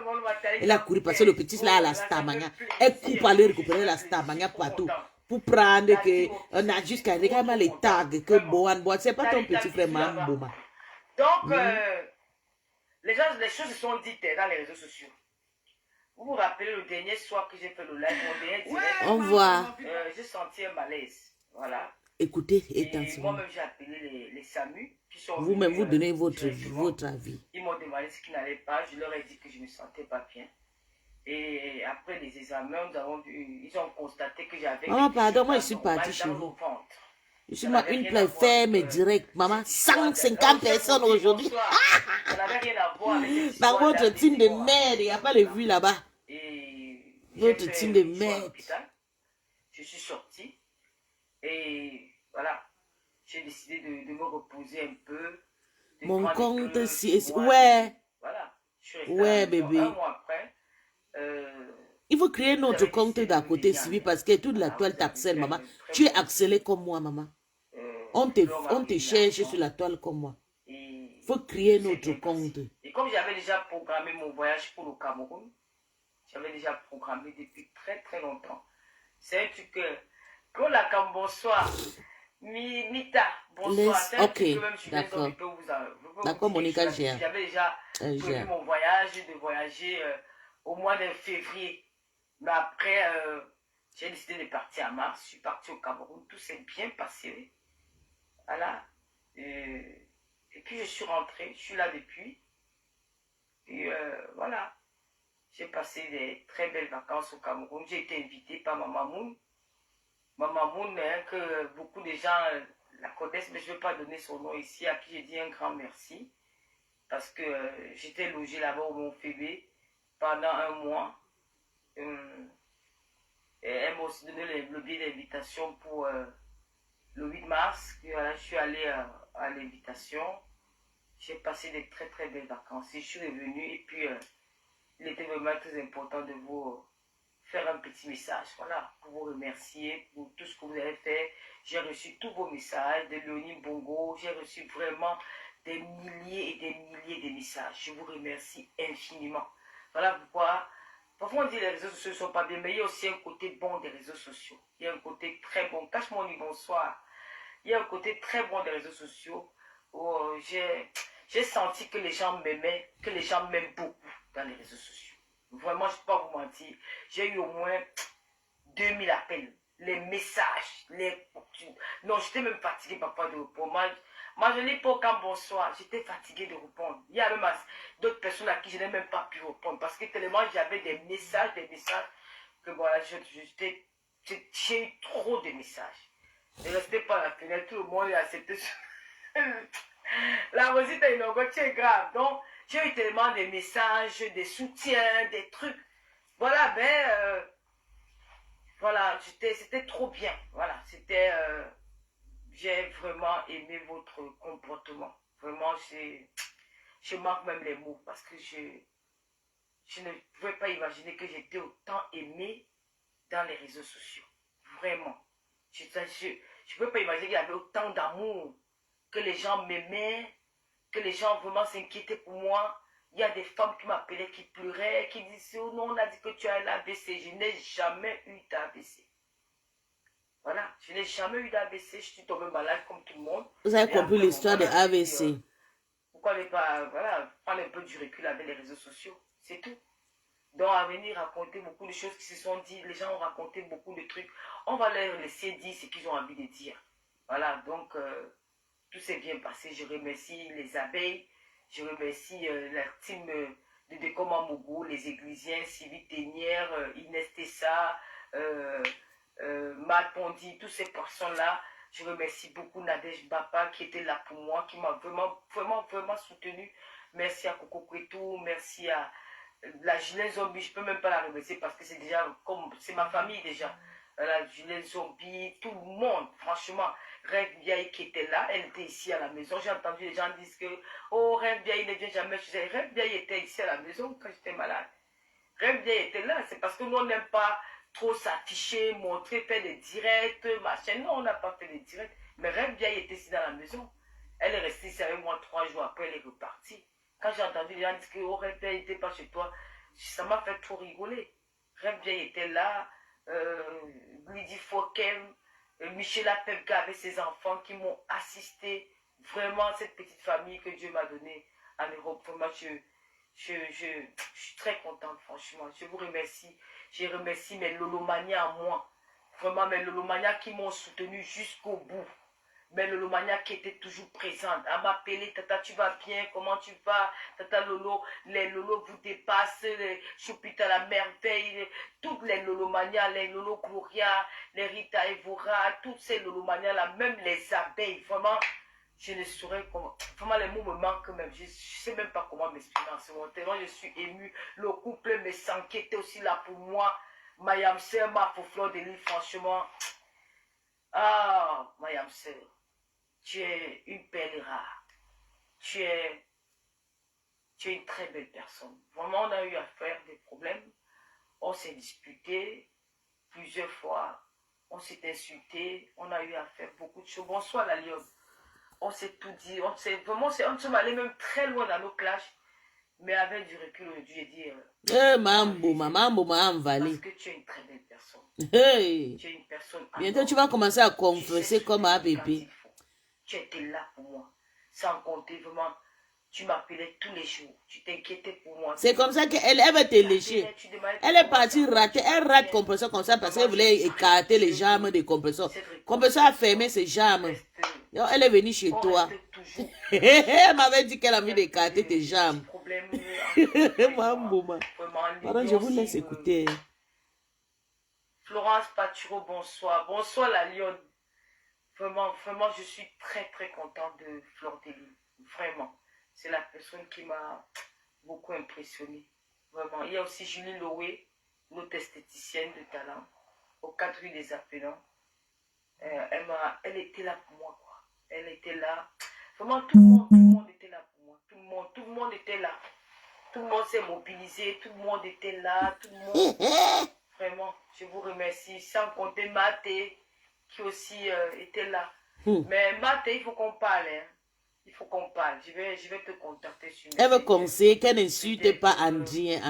Elle a couru parce que le petit là a la stamania. Elle coupe pour aller récupérer la stamania partout. Pour prendre que on a jusqu'à regarder les tags que Boan, c'est pas ton petit frère Mamboma. Donc les choses se sont dites dans les réseaux sociaux. Vous vous rappelez le dernier soir que j'ai fait le live, mon dernier direct, on voit. J'ai senti un malaise. Voilà. Écoutez, moi-même, j'ai appelé les SAMU qui sont vous-même, vous donnez votre avis. Ils m'ont demandé ce qui n'allait pas. Je leur ai dit que je ne me sentais pas bien. Et après les examens, ils ont constaté que j'avais... Oh, pardon, moi, je suis partie chez vous. Je suis une plaie ferme et directe, maman. 150 personnes aujourd'hui. Ça n'avait rien à voir avec dans votre team de merde, il n'y a pas les vues là-bas. Votre team de merde. Je suis sortie. Et voilà. J'ai décidé de me reposer un peu. Mon compte, si... Ouais. Voilà. Ouais, bébé. Un mois après... il faut créer notre compte d'à côté, Sylvie, parce que toute la toile t'accèle, maman. Tu es accéléré comme moi, maman. On te cherche sur la toile comme moi. Il faut créer notre compte. Et comme j'avais déjà programmé mon voyage pour le Cameroun, j'avais déjà programmé depuis très très longtemps. C'est un truc que la Cam, bonsoir. Mita, bonsoir. Ok, d'accord. D'accord, Monica, j'avais déjà prévu mon voyage, de voyager au mois de février. Mais après, j'ai décidé de partir en mars. Je suis parti au Cameroun. Tout s'est bien passé. Voilà. Et puis, je suis rentré. Je suis là depuis. Puis, voilà. J'ai passé des très belles vacances au Cameroun. J'ai été invité par Maman Moon. Maman Moon, que beaucoup de gens la connaissent, mais je ne vais pas donner son nom ici, à qui j'ai dit un grand merci. Parce que j'étais logé là-bas au Mont-Fébé pendant un mois. Et elle m'a aussi donné le billet d'invitation pour le 8 mars. Et voilà, je suis allé à l'invitation. J'ai passé des très très belles vacances. Et je suis revenu et puis il était vraiment très important de vous faire un petit message. Voilà, pour vous remercier pour tout ce que vous avez fait. J'ai reçu tous vos messages de Léonie Bongo. J'ai reçu vraiment des milliers et des milliers de messages. Je vous remercie infiniment. Voilà pourquoi... Parfois on dit que les réseaux sociaux ne sont pas bien, mais il y a aussi un côté bon des réseaux sociaux. Il y a un côté très bon. Cache-moi ni bonsoir. Il y a un côté très bon des réseaux sociaux où j'ai senti que les gens m'aimaient, que les gens m'aiment beaucoup dans les réseaux sociaux. Vraiment, je ne peux pas vous mentir. J'ai eu au moins 2000 appels. Les messages, Non, j'étais même fatiguée parfois de répondre. Moi, je n'ai pas aucun bonsoir. J'étais fatiguée de répondre. Il y a même d'autres personnes à qui je n'ai même pas pu répondre. Parce que tellement j'avais des messages, que voilà, j'ai eu trop de messages. Ne restez pas à la fenêtre, tout le monde est accepté. La Rosita est grave. Donc, j'ai eu tellement de messages, des soutiens, des trucs. Voilà, voilà, c'était trop bien. Voilà, c'était... j'ai vraiment aimé votre comportement. Vraiment, je manque même les mots parce que je ne pouvais pas imaginer que j'étais autant aimée dans les réseaux sociaux. Vraiment. Je ne pouvais pas imaginer qu'il y avait autant d'amour, que les gens m'aimaient, que les gens vraiment s'inquiétaient pour moi. Il y a des femmes qui m'appelaient, qui pleuraient, qui disaient, oh non, on a dit que tu as l'AVC. Je n'ai jamais eu d'AVC. Voilà, je n'ai jamais eu d'AVC, je suis tombée malade comme tout le monde. Vous avez compris l'histoire de AVC. Pourquoi ne pas, voilà, prendre un peu du recul avec les réseaux sociaux, c'est tout. Donc, à venir raconter beaucoup de choses qui se sont dites, les gens ont raconté beaucoup de trucs. On va leur laisser dire ce qu'ils ont envie de dire. Voilà, donc, tout s'est bien passé. Je remercie les abeilles, je remercie la team de Décoma Mogo, les Églisiens, Sylvie Ténière, Inès Tessa, Matt Pondi, toutes ces personnes-là. Je remercie beaucoup Nadège Bapa qui était là pour moi, qui m'a vraiment soutenu. Merci à Coco Kwetou, merci à la Julien Zombie, je ne peux même pas la remercier parce que c'est déjà comme, c'est ma famille déjà. La Julien Zombie, tout le monde, franchement. Rêve Biaï qui était là, elle était ici à la maison. J'ai entendu les gens dire que, oh, Rêve Biaï ne vient jamais chez elle. Rêve Biaï était ici à la maison quand j'étais malade. Rêve Biaï était là, c'est parce que nous on n'aime pas trop s'afficher, montrer, faire des directs, machin. Non, on n'a pas fait des directs. Mais Rêve Biaï était ici dans la maison. Elle est restée ici avec moi 3 jours après, elle est repartie. Quand j'ai entendu les gens dire que oh, Rêve Biaï n'était pas chez toi, ça m'a fait trop rigoler. Rêve Biaï était là, Lydie Fokem, Michela Pepka avec ses enfants qui m'ont assisté. Vraiment, cette petite famille que Dieu m'a donnée en Europe. Vraiment, je suis très contente, franchement. Je vous remercie. Je remercie mes lolomanias à moi. Vraiment, mes lolomanias qui m'ont soutenu jusqu'au bout. Mais Lolomania qui était toujours présente, à m'appeler, Tata, tu vas bien, comment tu vas, Tata Lolo, les Lolo vous dépassent, les Choupita à la merveille, toutes les Lolomania, les Lolo Gloria, les Rita Evora, toutes ces Lolomania là, même les abeilles, vraiment, je ne saurais comment, vraiment les mots me manquent même, je ne sais même pas comment m'exprimer en ce moment, tellement je suis émue, le couple me s'inquiétait aussi là pour moi, Mayam Sœur, ma fleur de l'île, franchement, ah, Mayam Sœur. Tu es une perle rare. Tu es une très belle personne. Vraiment, on a eu à faire des problèmes. On s'est disputé plusieurs fois. On s'est insulté. On a eu à faire beaucoup de choses. Bonsoir, la lionne. On s'est tout dit. On s'est allé même très loin dans nos clashs. Mais avec du recul, aujourd'hui, j'ai dit... Mambo, parce que tu es une très belle personne. Hey. Tu es une personne... Bientôt, tu vas commencer à confesser comme un bébé. Tu étais là pour moi. Sans compter vraiment, tu m'appelais tous les jours. Tu t'inquiétais pour moi. C'est comme ça qu'elle va te lécher. Elle est partie rater. Elle rate compresseur comme ça parce qu'elle voulait écarter les jambes des compresseurs. Compresseur a fermé ses jambes. Donc, elle est venue chez toi. Elle m'avait dit qu'elle a envie d'écarter tes jambes. Pardon, je vous laisse écouter. Florence Paturo, bonsoir. Bonsoir la lionne. Vraiment, vraiment, je suis très, très contente de Fleur de Lys. Vraiment. C'est la personne qui m'a beaucoup impressionnée. Vraiment. Il y a aussi Julie Loé, notre esthéticienne de talent, au 4 rue des Appelants. Elle était là pour moi, quoi. Elle était là. Vraiment, tout le monde était là pour moi. Tout le monde était là. Tout le monde s'est mobilisé. Tout le monde était là. Tout le monde. Vraiment, je vous remercie. Sans compter Maté, qui aussi était là. Mais Maté, il faut qu'on parle. Hein. Il faut qu'on parle. Je vais te contacter sur elle veut conseiller qu'elle n'insulte pas Andrien.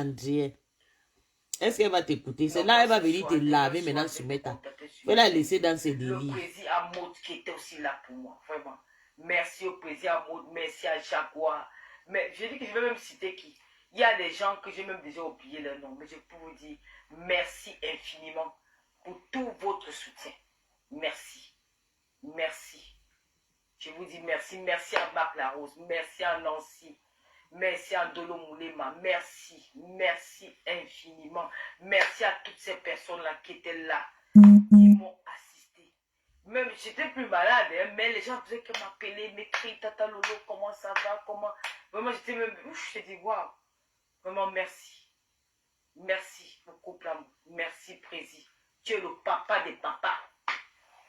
Est-ce qu'elle va t'écouter? C'est là elle va venir te laver maintenant sur Meta. Il faut la laisser dans ses délires. Le président Amaud qui était aussi là pour moi. Vraiment. Merci au président Amaud. Merci à Jaguar. Mais je dis que je vais même citer qui. Il y a des gens que j'ai même déjà oublié leur nom. Mais je peux vous dire merci infiniment pour tout votre soutien. Merci. Merci. Je vous dis merci. Merci à Marc Larose. Merci à Nancy. Merci à Dolo Moulema. Merci. Merci infiniment. Merci à toutes ces personnes-là qui étaient là. Qui m'ont assisté. Même j'étais plus malade, hein, mais les gens faisaient que m'appeler, m'écrire, Tata Lolo, comment ça va, comment... Vraiment, j'étais même... Ouf, je dis, waouh. Vraiment, merci. Merci beaucoup, Plam. Merci, Prési. Tu es le papa des papas.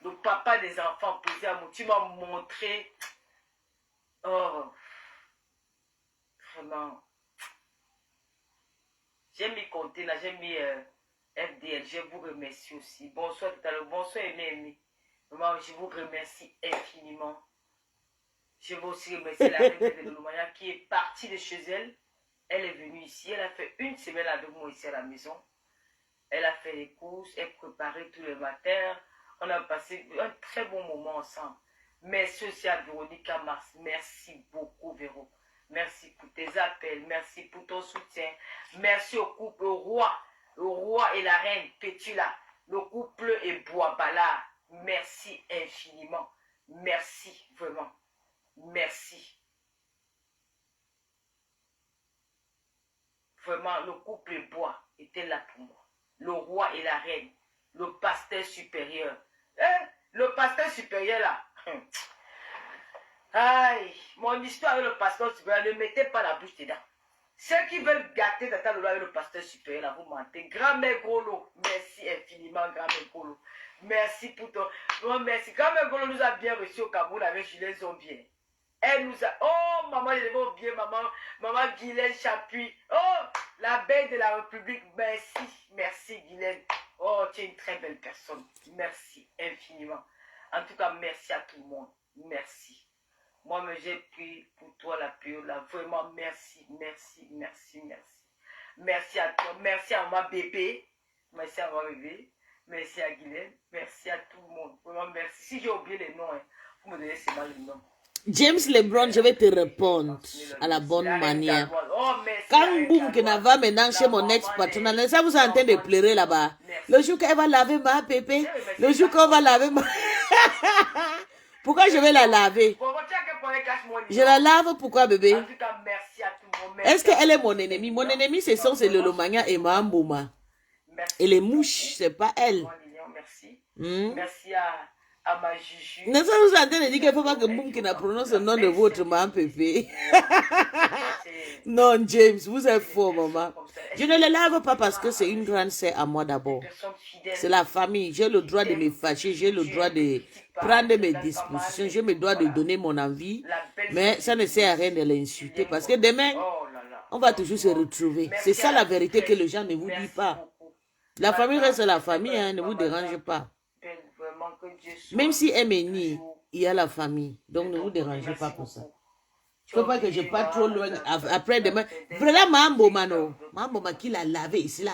Le papa des enfants posés à moi. Tu m'as montré. Oh. Vraiment. J'ai mis compter là, j'ai mis FDL. Je vous remercie aussi. Bonsoir tout à l'heure. Bonsoir Aimé. Vraiment, je vous remercie infiniment. Je veux aussi remercier la reine de Lomania qui est partie de chez elle. Elle est venue ici. Elle a fait une semaine avec moi ici à la maison. Elle a fait les courses. Elle préparait tous les matins. On a passé un très bon moment ensemble. Merci aussi à Véronica Mars. Merci beaucoup, Véro. Merci pour tes appels. Merci pour ton soutien. Merci au couple le roi et la reine Pétula. Le couple et Boabala. Merci infiniment. Merci, vraiment. Merci. Vraiment, le couple bois était là pour moi. Le roi et la reine. Le pasteur supérieur. Le pasteur supérieur là. Aïe, mon histoire avec le pasteur supérieur, ne mettez pas la bouche dedans. Ceux qui veulent gâter Tata Lola avec le pasteur supérieur là, vous mentez. Grand-mère Golo, merci infiniment, grand-mère Golo. Merci pour ton... Oh, merci. Grand-mère Golo nous a bien reçus au Cameroun avec Julien Zombien. Elle nous a... Oh, maman, je l'aime bien, maman Guylaine Chapuis. Oh, la belle de la République. Merci, merci Guylaine. Oh, tu es une très belle personne. Merci infiniment. En tout cas, merci à tout le monde. Merci. Moi, j'ai pris pour toi la période là. Vraiment, merci, merci, merci, merci. Merci à toi. Merci à ma bébé. Merci à ma bébé. Merci à Guylaine. Merci à tout le monde. Vraiment, merci. Si j'ai oublié les noms, vous me donnez seulement les noms. James Lebron, je vais te répondre à la bonne manière. Quand Boum Kena va maintenant chez mon ex-patron, ça vous est en train de pleurer là-bas. Le jour qu'elle va laver ma pépé, le jour qu'on va laver ma... Pourquoi je vais la laver? Je la lave, pourquoi bébé? Est-ce qu'elle est mon ennemi? Mon ennemi, c'est le Lomania et Mambouma. Et les mouches, c'est pas elle. Merci à ma Juju. Non, ça vous entend de dire qu'il ne faut pas que Boum qui prononce le nom de votre maman Pépé. Non, James, vous êtes faux, maman. Je ne le lave pas parce que c'est une grande sœur à moi d'abord. C'est la famille. J'ai le droit de me fâcher, j'ai le droit de prendre mes dispositions, j'ai le droit de donner mon envie. Mais ça ne sert à rien de l'insulter parce que demain, on va toujours se retrouver. C'est ça la vérité que les gens ne vous disent pas. La famille reste la famille, hein, ne vous dérange pas. Même si elle est née, il y a la famille. Donc ne vous dérangez pas pour ça. Il ne faut pas que je parte trop loin. Après demain, vraiment Mambo qui l'a lavé ici là.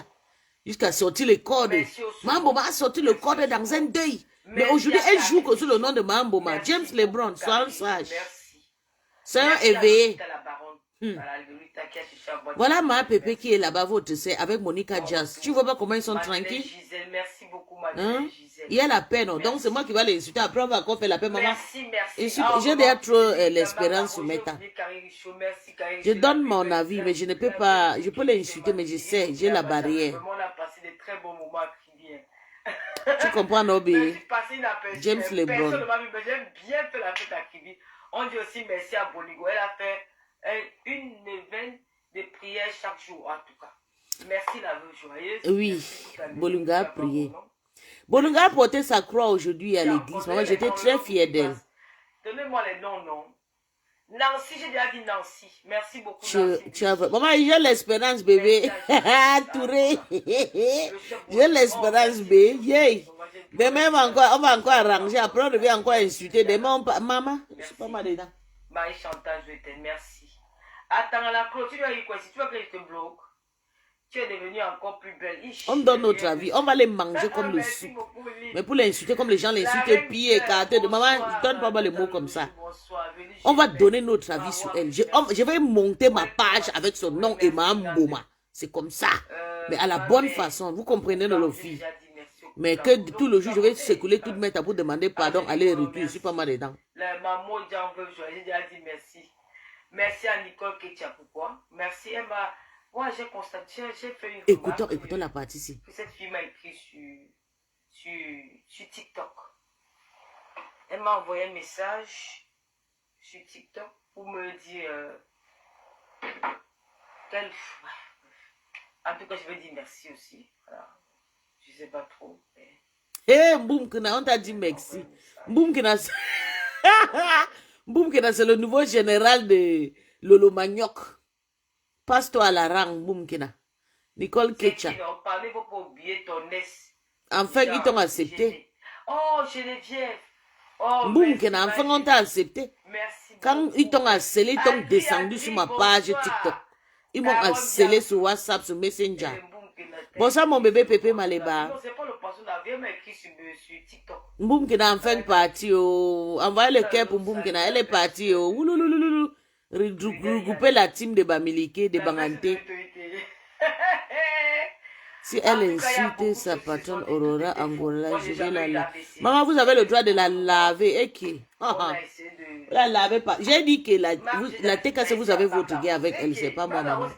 Jusqu'à sortir le code. Mambo a sorti le code dans un deuil. Mais aujourd'hui, elle joue sous le nom de Mambo. James Lebron, sois sage. Sois éveillé. Voilà ma pépé qui est là-bas, votre sœur, avec Monica Jazz. Tu vois pas comment ils sont tranquilles? Merci beaucoup, il y a la peine, non? Donc c'est moi qui vais l'insulter. Après, on va encore faire la peine, maman. J'ai déjà trop l'espérance sur mes temps. Je donne mon avis, mais je ne peux pas. Je peux l'insulter, mais je sais, j'ai la barrière. Tu comprends, Nobi? James Lebron. J'aime bien faire la fête à Kibi. On dit aussi merci à Boligo. Elle a fait une neuvaine de prières chaque jour, en tout cas. Merci la veuve joyeuse. Oui, Bolunga a prié. Bolunga a porté sa croix aujourd'hui à l'église. Maman, j'étais très fière d'elle. Donnez-moi les noms, non? Nancy, j'ai déjà dit Nancy. Merci beaucoup, Nancy. Maman, j'ai l'espérance, bébé. Touré. J'ai l'espérance, bébé. Yeah. Demain, on va encore arranger. Après, on devait encore insulter. Demain, maman, je suis pas mal dedans. Marie Chantal, je t'aime. Merci. Attends, la clôture, tu vas y quoi? Si tu veux que je te bloque, tu es devenue encore plus belle. On donne notre avis. On va les manger comme le soupe. Mais pour l'insulter comme les gens l'insultent, pieds écartés. De maman, je donne pas mal les mots comme ça. On va donner notre avis sur elle. Je vais monter ma page avec son nom et ma Mboma. C'est comme ça. Mais à la bonne façon. Vous comprenez nos filles. Mais que tout le jour, je vais s'écouler toute ma pour demander pardon, aller et retour. Je suis pas mal dedans. La maman, j'ai déjà dit merci. Merci à Nicole Ketia. Pourquoi? Merci Emma. Moi, j'ai constaté, j'ai fait une Écoutons la partie ici. Cette fille m'a écrit sur TikTok. Elle m'a envoyé un message sur TikTok pour me dire qu'elle... En tout cas, je vais dire merci aussi. Voilà. Je ne sais pas trop. Eh, Mboumkina, on t'a dit merci. Mboumkina, Mboumkina, c'est le nouveau général de Lolo Magnoc. Passe-toi à la rang, Mboumkina. Nicole Ketcha. Enfin, ils t'ont accepté. Oh, Geneviève. Oh, Mboumkina, enfin, on t'a accepté. Merci. Quand ils t'ont harcelé, ils t'ont descendu sur ma page TikTok. Ils m'ont harcelé sur WhatsApp, sur Messenger. Bonsoir, mon bébé Pépé Maléba. Non, c'est pas le poisson d'avion, mais écrit sur TikTok. Mboumkina, enfin, partie. Envoyez le cœur pour Mboumkina. Elle est partie. Regrouper la team de Bamileke, de Bangante. Si elle insulte sa patronne Aurora Angola, je vais la laver. Maman, vous avez le droit de la laver. Et qui? La lavez pas. J'ai dit que la TKC, vous avez votre guerre avec elle, c'est pas moi, maman.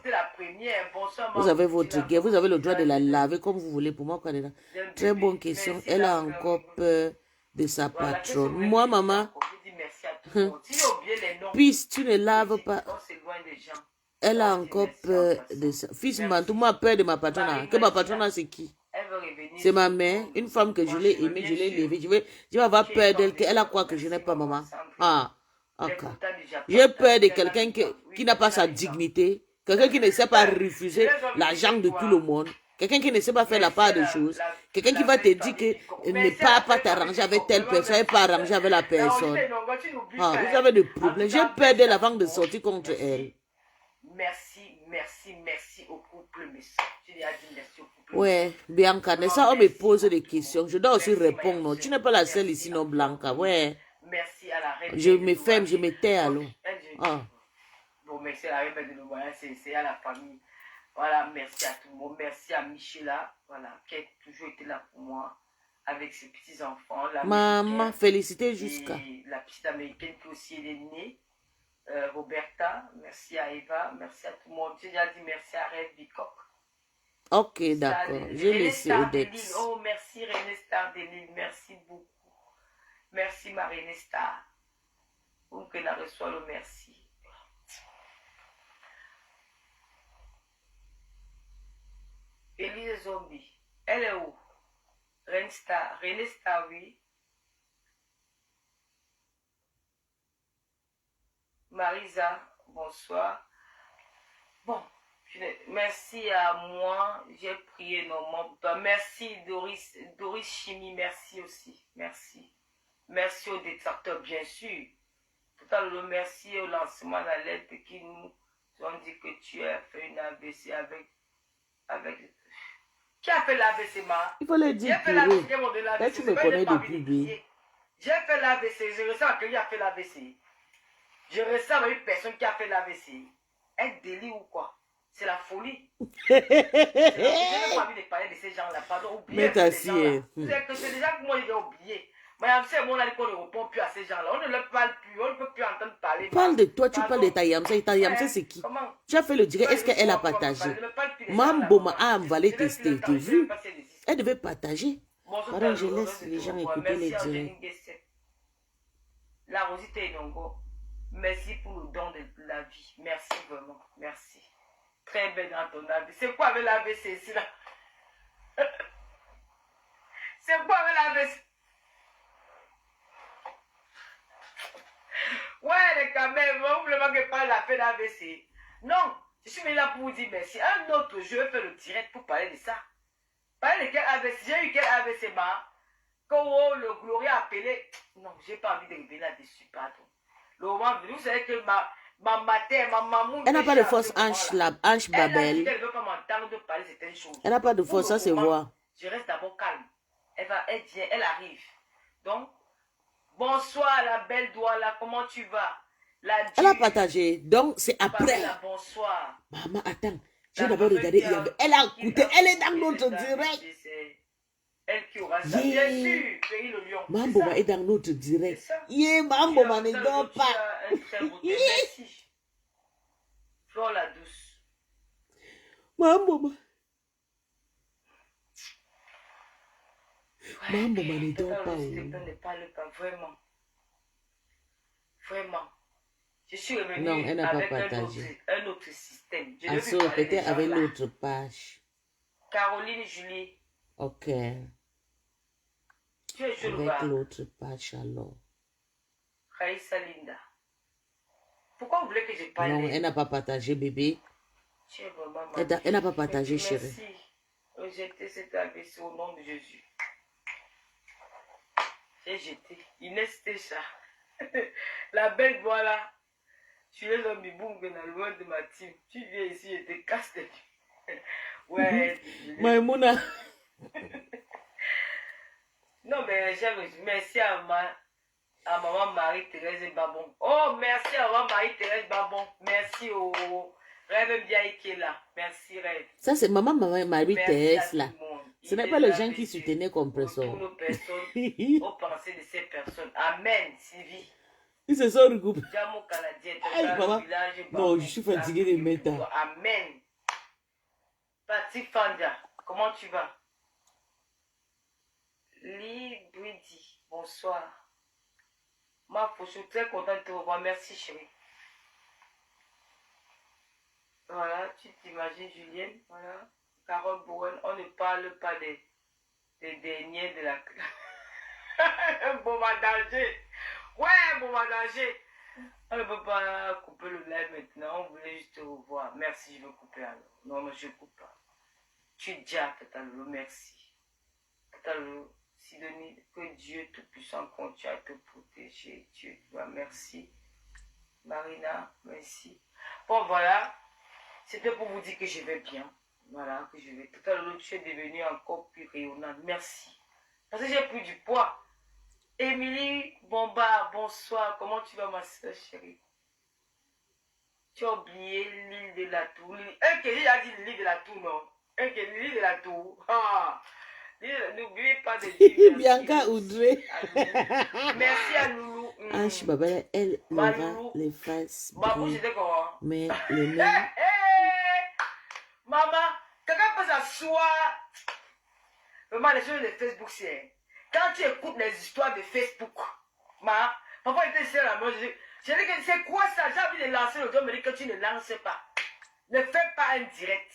Vous avez votre guerre, vous avez le droit de la laver comme vous voulez. Pour moi, très bonne question. Elle a encore peur de sa patronne. Moi, maman, puis tu ne laves pas. Elle a encore peur de ça. Fils Mantou, moi, peur de ma patronne. Que ma patronne, c'est qui? C'est ma mère, une femme que je l'ai aimée, je l'ai élevée. Je vais avoir peur d'elle, qu'elle a quoi que je n'ai pas, maman. Ah, ok. J'ai peur de quelqu'un qui n'a pas sa dignité, quelqu'un qui ne sait pas refuser l'argent de tout le monde, quelqu'un qui ne sait pas faire la part des choses, quelqu'un qui va te dire que ne pas t'arranger avec telle personne et pas arranger avec la personne. Ah, vous avez des problèmes. J'ai peur d'elle avant de sortir contre elle. Merci au couple. Ouais, Bianca, ça, on me pose des questions. Je dois aussi répondre. Non. Tu n'es pas la seule ici, non, Blanca. Ouais. Merci à la reine. Je me ferme, je me tais alors. Ah. Bon, merci à la reine de Louvain, c'est à la famille. Voilà, merci à tout le monde. Merci à Michela, voilà, qui a toujours été là pour moi, avec ses petits-enfants. Maman, félicité jusqu'à. La petite américaine qui aussi est née. Roberta, merci à Eva, merci à tout le monde. J'ai déjà dit merci à Rêve Bicoc. Ok, d'accord. Je laisse Odette. Oh, merci René Star de Lille, merci beaucoup. Merci ma René Star. Pour que la reçoit le merci. Élise Zombie, elle est où? René Star, oui. Marisa, bonsoir. Bon, merci à moi, j'ai prié énormément. Merci Doris Chimie, merci aussi, merci. Merci aux détracteurs, bien sûr. Tout à l'heure, merci au lancement de la lettre qui nous ont dit que tu as fait une AVC avec... Qui a fait l'AVC, ma? Il faut le dire. J'ai fait l'AVC, là, tu me connais depuis bien. J'ai fait l'AVC, je ressens que quelqu'un qui a fait l'AVC. Je ressens une personne qui a fait l'AVC. Un délit ou quoi? C'est la folie. Je n'ai pas envie de parler de ces gens-là. Pardon, oubliez ces gens-là. C'est des gens que moi j'ai oublié. Mais c'est bon, on ne répond plus à ces gens-là. On ne leur parle plus, on ne peut plus entendre parler. Parle de toi, tu parles de ta Yamsa. Et ta Yamsa, c'est qui? Tu as fait le direct, est-ce qu'elle a partagé? Mamboma a envoyé tes statuts, tu as vu? Elle devait partager. Pardon, je laisse les gens écouter les directs. La Rosité Nongo, merci pour le don de la vie. Merci vraiment, merci. Très belle dans ton avis. C'est quoi avec l'AVC ici là? C'est quoi avec l'AVC? Ouais, quand même, vous ne manquez pas la peine d'AVC. Non, je suis là pour vous dire merci. Un autre jeu, je vais faire le direct pour parler de ça. Parler de quel AVC? J'ai eu quel AVC, quand le Gloria a appelé. Non, j'ai pas envie de revenir là-dessus, pardon. Le moment venu, vous savez que ma maman. Elle n'a pas de force Ange Babel. Elle ne veut pas m'entendre parler de certaines choses. Elle n'a pas de force, ça c'est voir. Je reste d'abord calme. Elle vient, elle arrive. Donc, bonsoir la belle Douala, comment tu vas? Elle a partagé, donc c'est après. Bonsoir. Maman, attends, j'ai d'abord regardé. Elle a écouté, elle est dans notre direct. Elle qui aura ça, bien sûr, Pays le Lion. Mamboma est dans notre direct. Mamboma ne dort pas. Merci. Flore la douce. Mamboma. Mamboma ne dort pas. Ne parle pas, vraiment. Vraiment. Je suis revenue non, elle n'a pas avec partagé. un autre système. Peut-être avec l'autre page. Caroline Julie. Ok. Tu es chaud ou Avec pas? l'autre page alors. Raïssa Linda. Pourquoi vous voulez que je parle? Non, elle n'a pas partagé, bébé. Tu es vraiment Elle n'a pas magnifique. partagé, chérie. Merci. Rejeter cet ABC au nom de Jésus. J'ai jeté. Inès Técha. La belle voilà. Tu es un biboum que dans le loin de ma team. Tu viens ici et te casses les pieds. Ouais. Maïmouna. Non, mais merci à maman Marie-Thérèse Babon. Oh, merci à maman Marie-Thérèse Babon. Merci au Rêve bien qui est là. Merci Rêve. Ça, c'est maman Marie-Thérèse là. Ce n'est pas le gens qui soutenaient Compressor. Nos personnes, aux pensées de ces personnes. Amen, Sylvie. Ils se sont regroupés. Diamo Canadien, Aïe, maman. Non, je suis fatiguée de mettre. Amen. Patrick Fanda, comment tu vas? Libridi, bonsoir. Ma je suis très contente de te revoir. Merci, chérie. Voilà, tu t'imagines, Julienne. Voilà. Carole Bowen, on ne parle pas des derniers de la classe. Bon, danger. Ouais, bon, danger. On ne peut pas couper le live maintenant. On voulait juste te revoir. Merci, je veux couper alors. Non, mais je ne coupe pas. Tu dis Tata Lolo, merci. Tata Lolo, Sidonie, que Dieu Tout-Puissant continue à te protéger. Dieu, merci. Marina, merci. Bon, voilà. C'était pour vous dire que je vais bien. Voilà, que je vais. Tout à l'heure, tu es devenue encore plus rayonnante. Merci. Parce que j'ai pris du poids. Émilie Bombard, bonsoir. Comment tu vas, ma soeur chérie? Tu as oublié l'île de la Tour. Un que j'ai dit l'île de la Tour, non? Un que l'île de la Tour. Ah! N'oubliez pas de dire Bianca Oudré. Merci à Loulou. Anche Babala, elle aura les faces brillantes, mais les mêmes. Maman, quelqu'un peut s'asseoir. Vraiment, les choses de Facebook, c'est... Quand tu écoutes les histoires de Facebook, papa était ici à la maison, je dis que c'est quoi ça? J'ai envie de lancer le jour, me dit que tu ne lances pas. Ne fais pas un direct.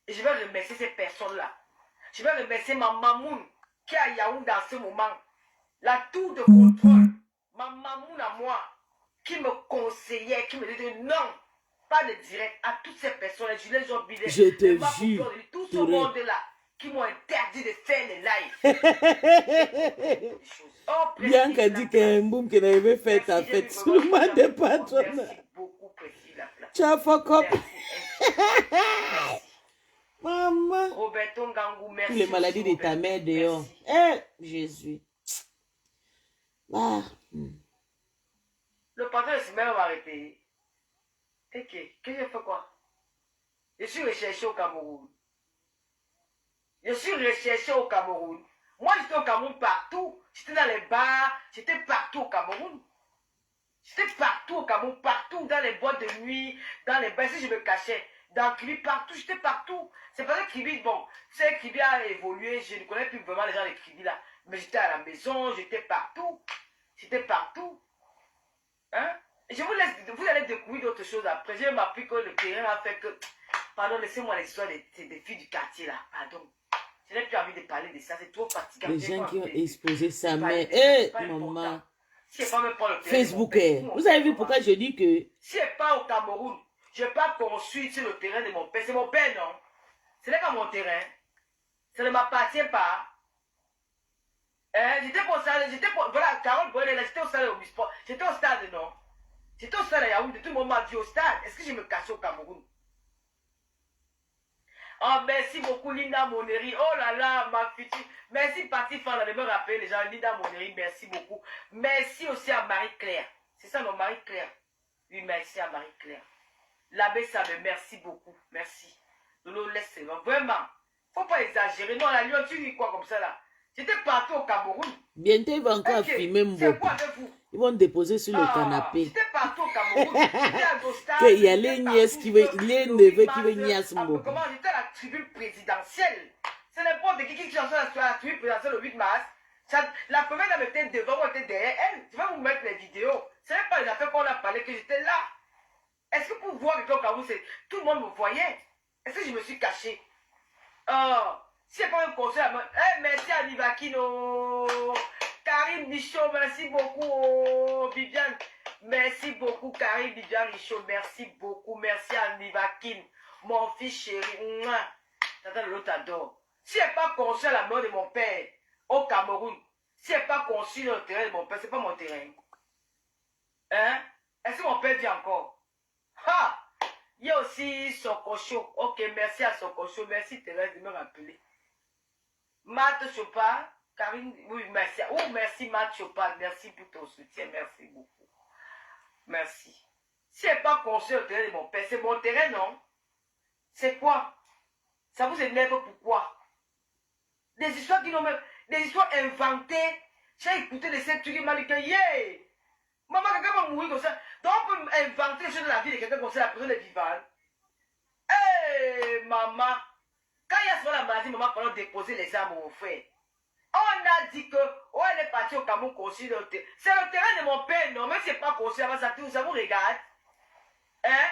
Et je vais remercier ces personnes-là. Je vais remercier ma mamoun qui est à Yaoundé dans ce moment. La tour de contrôle. Ma mamoun à moi qui me conseillait, qui me disait non, pas de direct. À toutes ces personnes, je les ai oubliées. Je te jure. Tout ce monde-là qui m'ont interdit de faire les lives. Bianca dit qu'un boum qu'elle avait fait ta fête sur le mois de patronat. Merci beaucoup, Priscilla. Tu as fuck up. Maman. Roberto Ngangou, merci. Toutes les maladies de ta mère dehors. Eh, Jésus. Ah. Le patron de m'a arrêté. Ok, qu'est-ce que je fais quoi? Je suis recherché au Cameroun. Je suis recherché au Cameroun. Moi, j'étais au Cameroun partout. J'étais dans les bars. J'étais partout au Cameroun. J'étais partout au Cameroun, partout dans les boîtes de nuit, dans les bars. Si je me cachais, dans Kribi, partout. J'étais partout. C'est parce que Kribi, bon, c'est Kribi a évolué. Je ne connais plus vraiment les gens de Kribi là. Mais j'étais à la maison, j'étais partout. J'étais partout. Hein? Je vous laisse, vous allez découvrir d'autres choses après. J'ai appris que le terrain a fait que... Pardon, laissez-moi l'histoire des filles du quartier là. Pardon. Je n'ai plus envie de parler de ça, c'est trop fatigant. Les gens qui ont exposé sa mère. Maman. Si pas même pas le Facebook. Vous avez vu pourquoi je dis que... Si elle pas au Cameroun, je n'ai pas construit sur le terrain de mon père. C'est mon père, non? Ce n'est pas mon terrain. Ça ne m'appartient pas. J'étais pour ça, voilà, Carole Boyle, j'étais au stade au Bisport. J'étais au stade, non? J'étais au stade à Yaoundé, tout le monde m'a dit au stade. Est-ce que je me cachais au Cameroun? Oh, merci beaucoup, Linda Moneri. Oh là là, ma future. Merci, Patrick Fanda, de me rappeler les gens. Linda Moneri, merci beaucoup. Merci aussi à Marie-Claire. C'est ça, non, Marie-Claire. Oui, merci à Marie-Claire. L'abbé Sabe, merci beaucoup. Merci. Lolo, laisse-le. Vraiment, faut pas exagérer. Non, la Lyon, tu dis quoi comme ça là? J'étais partout au Cameroun. Bientôt, ils vont encore filmer Mbop. Ils vont déposer sur le canapé. J'étais partout au Cameroun. Il y a les nièces qui veulent, les neveux qui veulent nièces Mbop. Comment j'étais à la tribune présidentielle. C'est n'importe qui change sur la tribune présidentielle le 8 mars. La première dame était devant moi, était derrière elle. Je vais vous mettre les vidéos. Ce n'est pas les affaires qu'on a parlé que j'étais là. Est-ce que pour voir que au Cameroun, tout le monde me voyait? Est-ce que je me suis caché? Oh, Si c'est pas un conseil, merci à Nivakino. Karim Bichot, merci beaucoup. Viviane, merci beaucoup. Karim Viviane Bichot, merci beaucoup. Merci à Nivakin, mon fils chéri. Tata Lolo t'adore. Si c'est pas conseil la mort de mon père au Cameroun, si c'est pas conçu le terrain de mon père, c'est pas mon terrain. Hein? Est-ce que mon père dit encore? Ha! Il y a aussi Sokocho. Ok, merci à Sokocho. Merci Thérèse de me rappeler. Matt Chopin, Karine, oui, merci. Oh, merci Matt Chopin. Merci pour ton soutien. Merci beaucoup. Merci. Si c'est pas conçu le terrain de mon père, c'est mon terrain, non? C'est quoi? Ça vous énerve pourquoi? Des histoires qui n'ont même... Des histoires inventées. J'ai écouté les 7 trucs qui m'ont dit que yeah! Maman, quelqu'un va mourir comme ça. Donc on peut inventer les choses de la vie de quelqu'un comme ça, la personne est vivante. Hé, maman. Quand il y a souvent la maladie, maman, pendant déposer les armes au frère. On a dit que, oh, elle est partie au Cameroun construire le terrain. C'est le terrain de mon père, non, mais c'est pas construit avant ça, ça vous regarde. Hein?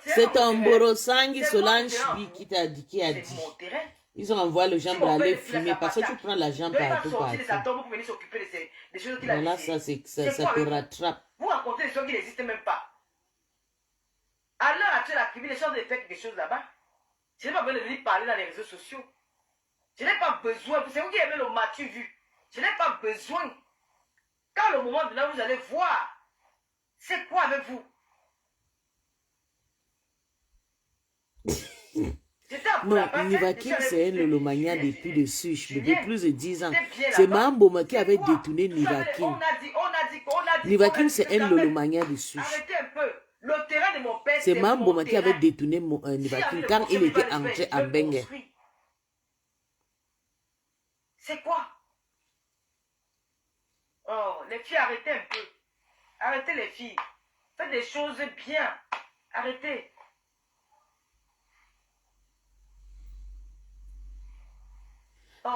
C'est un Borosangi Solange qui t'a dit, qui a dit. C'est mon terrain. Ils ont envoyé le jambe à aller fumer parce que tu prends la jambe partout. Voilà, ça te rattrape. Vous racontez des choses qui n'existent même pas. À l'heure actuelle, la TV, les gens ont fait quelque chose là-bas. Je n'ai pas besoin de venir parler dans les réseaux sociaux. Je n'ai pas besoin. C'est vous qui aimez le matu vu. Je n'ai pas besoin. Quand le moment vient, vous allez voir. C'est quoi avec vous? Non, Nivakin, c'est un lolomania depuis de Suche, depuis plus de 10 ans. C'est Mamboma qui avait détourné Nivakin. Nivakin, c'est un lolomania de Suche. Arrêtez un peu. Le terrain de mon père, c'est Mamboma qui avait détourné Nivakin quand il était entré à Bengue. C'est quoi? Oh, les filles, arrêtez un peu. Arrêtez les filles. Faites des choses bien. Arrêtez.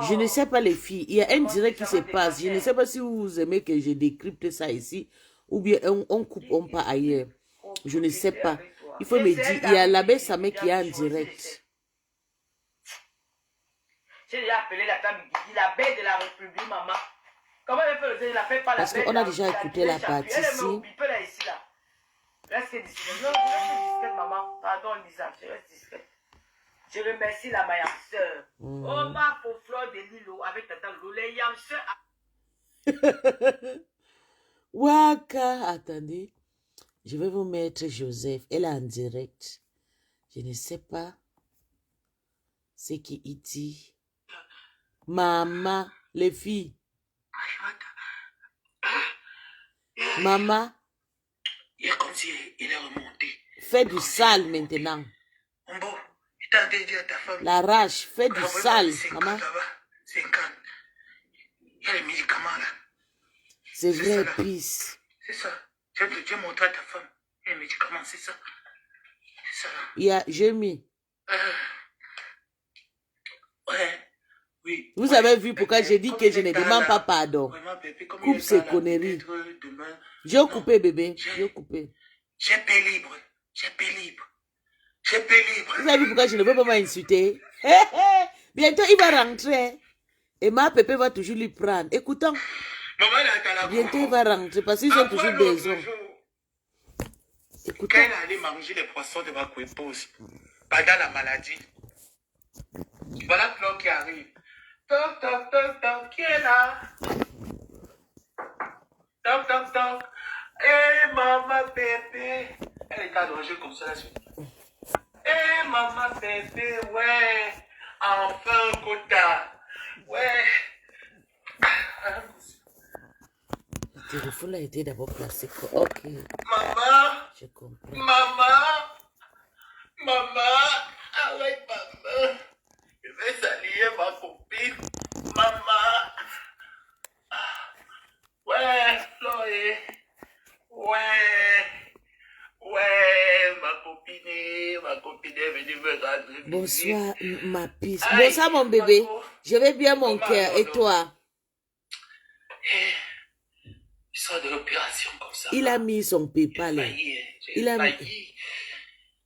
Je ne sais pas les filles. Il y a un direct qui se passe. Je ne sais pas si vous aimez que je décrypte ça ici. Ou bien on coupe, on part ailleurs. Je ne sais pas. Il faut me dire. Il y a l'abbé Samé qui est en direct. J'ai déjà appelé la femme Guigui, la belle de la République, maman. Comment elle fait le dire? Il l'appelle pas la belle. Parce qu'on a déjà écouté la partie ici. Reste discrète. Non, je reste discrète, maman. Pardon, Lisa. Je reste discrète. Je remercie la meilleure sœur. Oh, ma pour fleur de Lilo avec tata Lolo. Les yams. Waka, attendez. Je vais vous mettre Joseph. Elle est en direct. Je ne sais pas ce qu'il dit. Maman, les filles. Maman. Il est comme si il est remonté. Fais du sale maintenant. La rage, fais du sale, maman. Il y a les médicaments là. C'est vrai, pisse. C'est ça. Tu as montré à ta femme. Les médicaments, c'est ça. C'est ça. Il y a, j'ai mis. Ouais. Oui. Vous avez vu pourquoi j'ai dit que je ne demande pas pardon. Coupe ces conneries. J'ai coupé, bébé. J'ai coupé. J'ai paix libre. J'ai paix libre. J'ai paix libre. Vous avez vu pourquoi je ne veux pas m'insulter? Bientôt, il va rentrer. Et ma pépé va toujours lui prendre. Écoutons. Bientôt, il va rentrer parce qu'ils ont toujours des hommes. Écoutons. Quand elle allait manger les poissons de ma épouse pendant la maladie, voilà Claude qui arrive. Toc, toc, toc, toc, qui est là? Toc, toc, toc. Eh, maman, bébé. Elle est allongée comme ça là-dessus. Eh, maman, bébé, ouais. Enfin, quota. Ouais. Le téléphone a été d'abord placé. Ok. Maman. Je comprends. Maman. Maman. Arrête, maman. Je vais saluer ma copine. Maman. Ouais, Chloé. Ouais. Ouais, ma copine est venue me rendre visite. Bonsoir, ma pisse. Bonsoir, mon bébé. Je vais bien, mon cœur. Et toi? Il sort de l'opération comme ça. Il a mis son PayPal.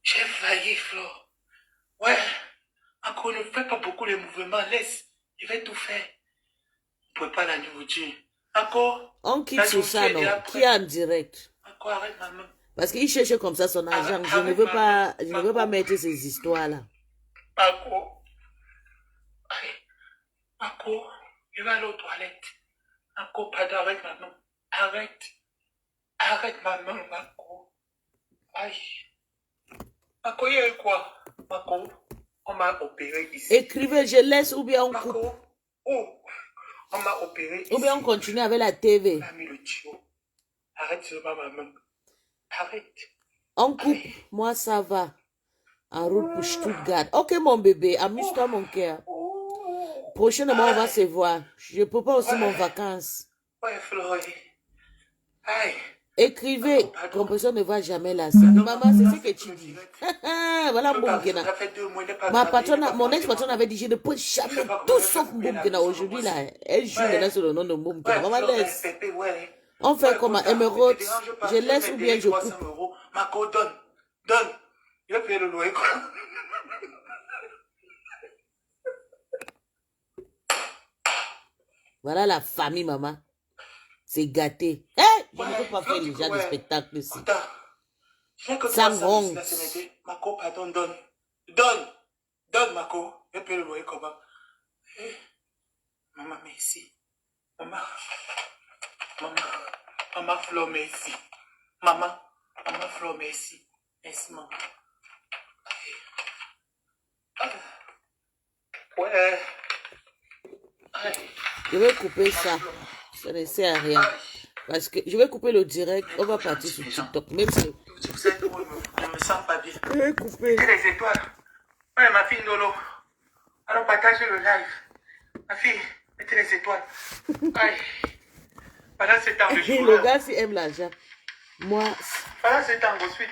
J'ai failli, Flo. Ouais. Encore ne fais pas beaucoup les mouvements, laisse. Je vais tout faire. Vous ne pouvez pas la vous dire. Encore. On quitte sur ça, non? Qui est en direct? Encore, arrête maman. Parce qu'il cherche comme ça son argent. Je ne veux pas mettre ces histoires-là. Encore. Encore. Je vais aller aux toilettes. Encore, pardon, arrête maman. Arrête. Arrête maman, Marco. Aïe. Marco, il y a quoi? Marco, on m'a opéré ici. Écrivez, je laisse ou bien on coupe. Marco, oh, on m'a opéré ici. Ou bien on continue avec la TV. On a mis le tuyau. Arrête seulement maman. Arrête. On coupe. Aïe. Moi, ça va. En route pour Stuttgart. Ok, mon bébé, amuse-toi, mon cœur. Prochainement, on va se voir. Je prépare aussi mon vacances. Ouais, Floré. Aïe. Écrivez, compression ne va jamais là. Maman, c'est ce que tu dis. Voilà Mboumkena. Ma patronne, mon ex-patronne avait dit, je ne peux jamais tout sauf Mboumkena. Aujourd'hui, là, elle joue maintenant sur le nom de Mboumkena. Maman, laisse. On fait comme un émeraude. Je laisse ou bien je coupe. Marco, donne. Donne. Il va payer le loyer. Voilà la famille, maman. C'est gâté. Hey, je ne peux pas faire les gens de spectacle ici. Sans honte. Marco, pardon, donne. Donne. Donne, Marco. Et puis le loyer comment? Maman, merci. Maman. Maman, Flo, merci. Maman, Flo, merci. Merci, maman. Ouais. Je vais couper ça. Ça ne sert à rien. Parce que je vais couper le direct. On va partir sur TikTok. Même si... Vous êtes où? Je me sens pas bien. Je vais couper. Mettez les étoiles. Ouais, ma fille Nolo. Alors partagez le live. Ma fille, mettez les étoiles. Aïe. Pendant ce temps, le gigolo. Le gars, s'il aime l'argent. Moi. Pendant ce temps, ensuite.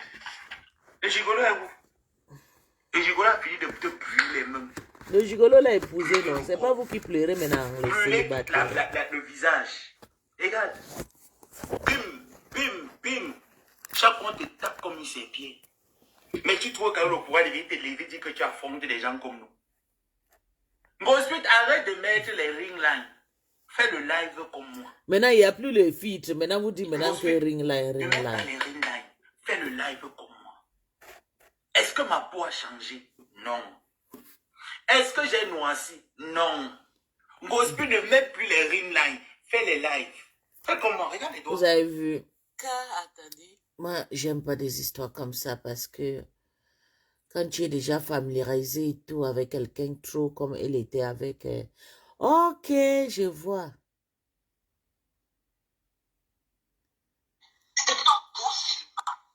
Le gigolo est où? Le gigolo a fini de te brûler même. Le gigolo l'a épousé, non? C'est pas vous qui pleurez maintenant, les célibataires. Le visage. Regarde. Bim, bim, bim. Chaque fois, on te tape comme ses pieds. Mais tu trouves quand le pouvoir de te lever, dire que tu affrontes des gens comme nous. Ensuite, arrête de mettre les ring lines. Fais le live comme moi. Maintenant, il n'y a plus le filtre. Maintenant, vous dites maintenant que ring line, ring ring line. line. Les ring line. Fais le live comme moi. Est-ce que ma peau a changé? Non. Est-ce que j'ai noirci? Non. Gospi ne met plus les ring lines. Fais les lives. Fais comme moi. Regarde les doigts. Vous avez vu? Attendez. Moi, j'aime pas des histoires comme ça parce que quand tu es déjà familiarisé et tout avec quelqu'un trop comme elle était avec... Ok, je vois.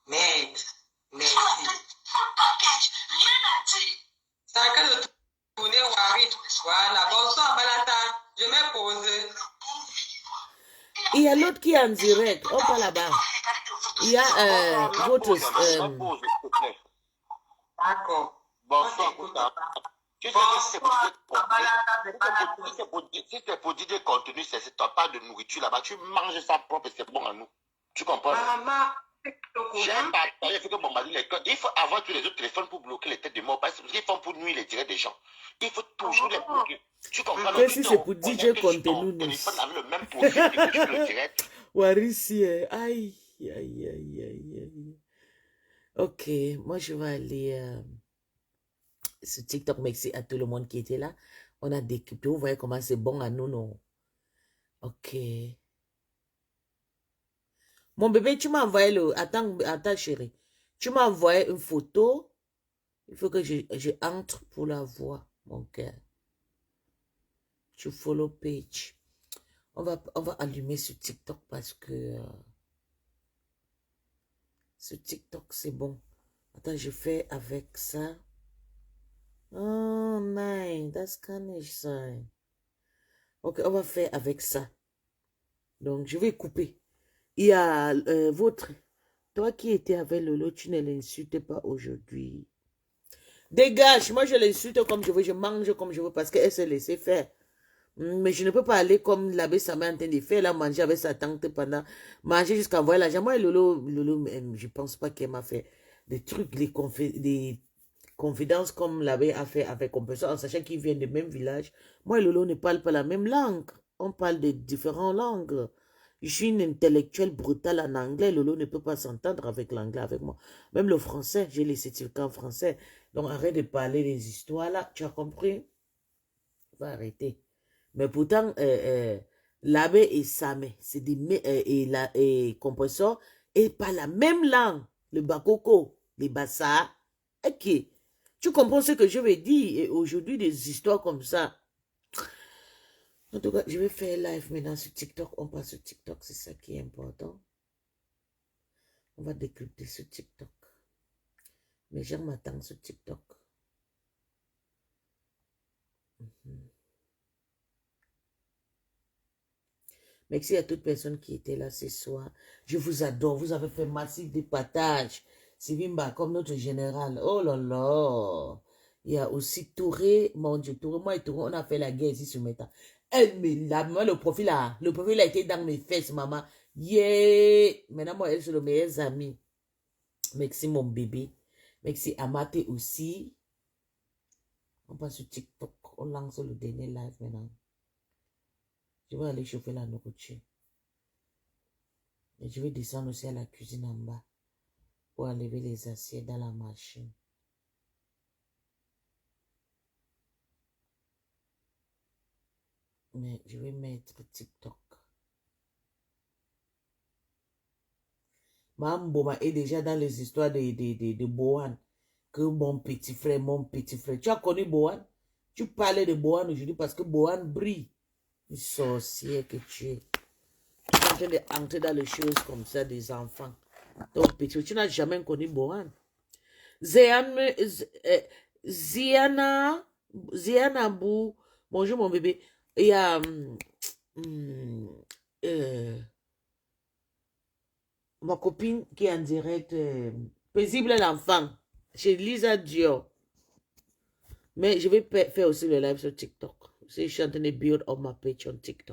Mais, c'est en cas de tourner Wari. Voilà, bonsoir Balata, je m'ai posé. Il y a l'autre qui est en direct. Oh, pas là-bas. Il y a votre... D'accord. Bonsoir, tu sais si c'est pour dire des contenus, c'est pas de nourriture là-bas. Tu manges ça propre et c'est bon à nous. Tu comprends? Maman, j'aime pas parler, il faut que mon mari les codes. Il faut avoir tous les autres téléphones pour bloquer les têtes de mort. Parce qu'ils font pour nuire les directs des gens. Il faut toujours les bloquer. Tu comprends? Après, si c'est pour DJ contenu, le téléphone avec le même profil que le direct. Warissi, aïe, aïe, aïe, aïe, aïe. Ok, moi je vais aller sur TikTok. Merci à tout le monde qui était là. On a découpé. Vous voyez comment c'est bon à nous, non? Ok. Mon bébé, tu m'as envoyé le... Attends, chérie. Tu m'as envoyé une photo. Il faut que je entre pour la voir, mon cœur. Tu follow page. On va allumer sur TikTok parce que... sur TikTok, c'est bon. Attends, je fais avec ça. Oh, nice. That's Kanish. Ok, on va faire avec ça. Donc, je vais couper. Il y a votre... Toi qui étais avec Lolo, tu ne l'insultes pas aujourd'hui. Dégage. Moi, je l'insulte comme je veux. Je mange comme je veux parce qu'elle s'est laissée faire. Mais je ne peux pas aller comme l'abbé Samé en train de faire, là, manger avec sa tante pendant, manger jusqu'à envoyer l'argent. Moi, Lolo, je pense pas qu'elle m'a fait des trucs, des confidence comme l'abbé a fait avec Compesso, en sachant qu'ils viennent du même village. Moi et Lolo ne parlent pas la même langue. On parle de différentes langues. Je suis une intellectuelle brutale en anglais. Lolo ne peut pas s'entendre avec l'anglais avec moi. Même le français, j'ai les certificats en français. Donc arrête de parler des histoires là. Tu as compris? Va arrêter. Mais pourtant, l'abbé et Samé, c'est des et Compressor, et pas la même langue. Le Bakoko, les Bassa. Ok. Tu comprends ce que je veux dire? Et aujourd'hui, des histoires comme ça. En tout cas, je vais faire live maintenant sur TikTok. On passe sur TikTok, c'est ça qui est important. On va décrypter sur TikTok. Les gens m'attendent sur TikTok. Merci à toute personne qui était là ce soir. Je vous adore. Vous avez fait massif de partage. Sivimba, comme notre général. Oh là là. Il y a aussi Touré. Mon Dieu, Touré. Moi et Touré, on a fait la guerre ici sur Meta. Elle me l'a. Moi, le profil a été dans mes fesses, maman. Yeah. Maintenant, moi, elle, c'est le meilleur ami. Merci, mon bébé. Merci, Amate aussi. On passe sur TikTok. On lance le dernier live maintenant. Je vais aller chauffer la nourriture. Et je vais descendre aussi à la cuisine en bas pour enlever les assiettes dans la machine. Mais je vais mettre TikTok. Mme Boma est déjà dans les histoires de Bohan. Que mon petit frère. Tu as connu Bohan? Tu parlais de Bohan aujourd'hui parce que Bohan brille. Une sorcière que tu es. Tu es en train d'entrer dans les choses comme ça des enfants. Donc, petit, tu n'as jamais connu Bohan. Ziana Bou. Bonjour mon bébé. Il y a ma copine qui est en direct. Paisible l'enfant. Chez Lisa Dior. Mais je vais faire aussi le live sur TikTok. Je suis en train de build up ma page on TikTok.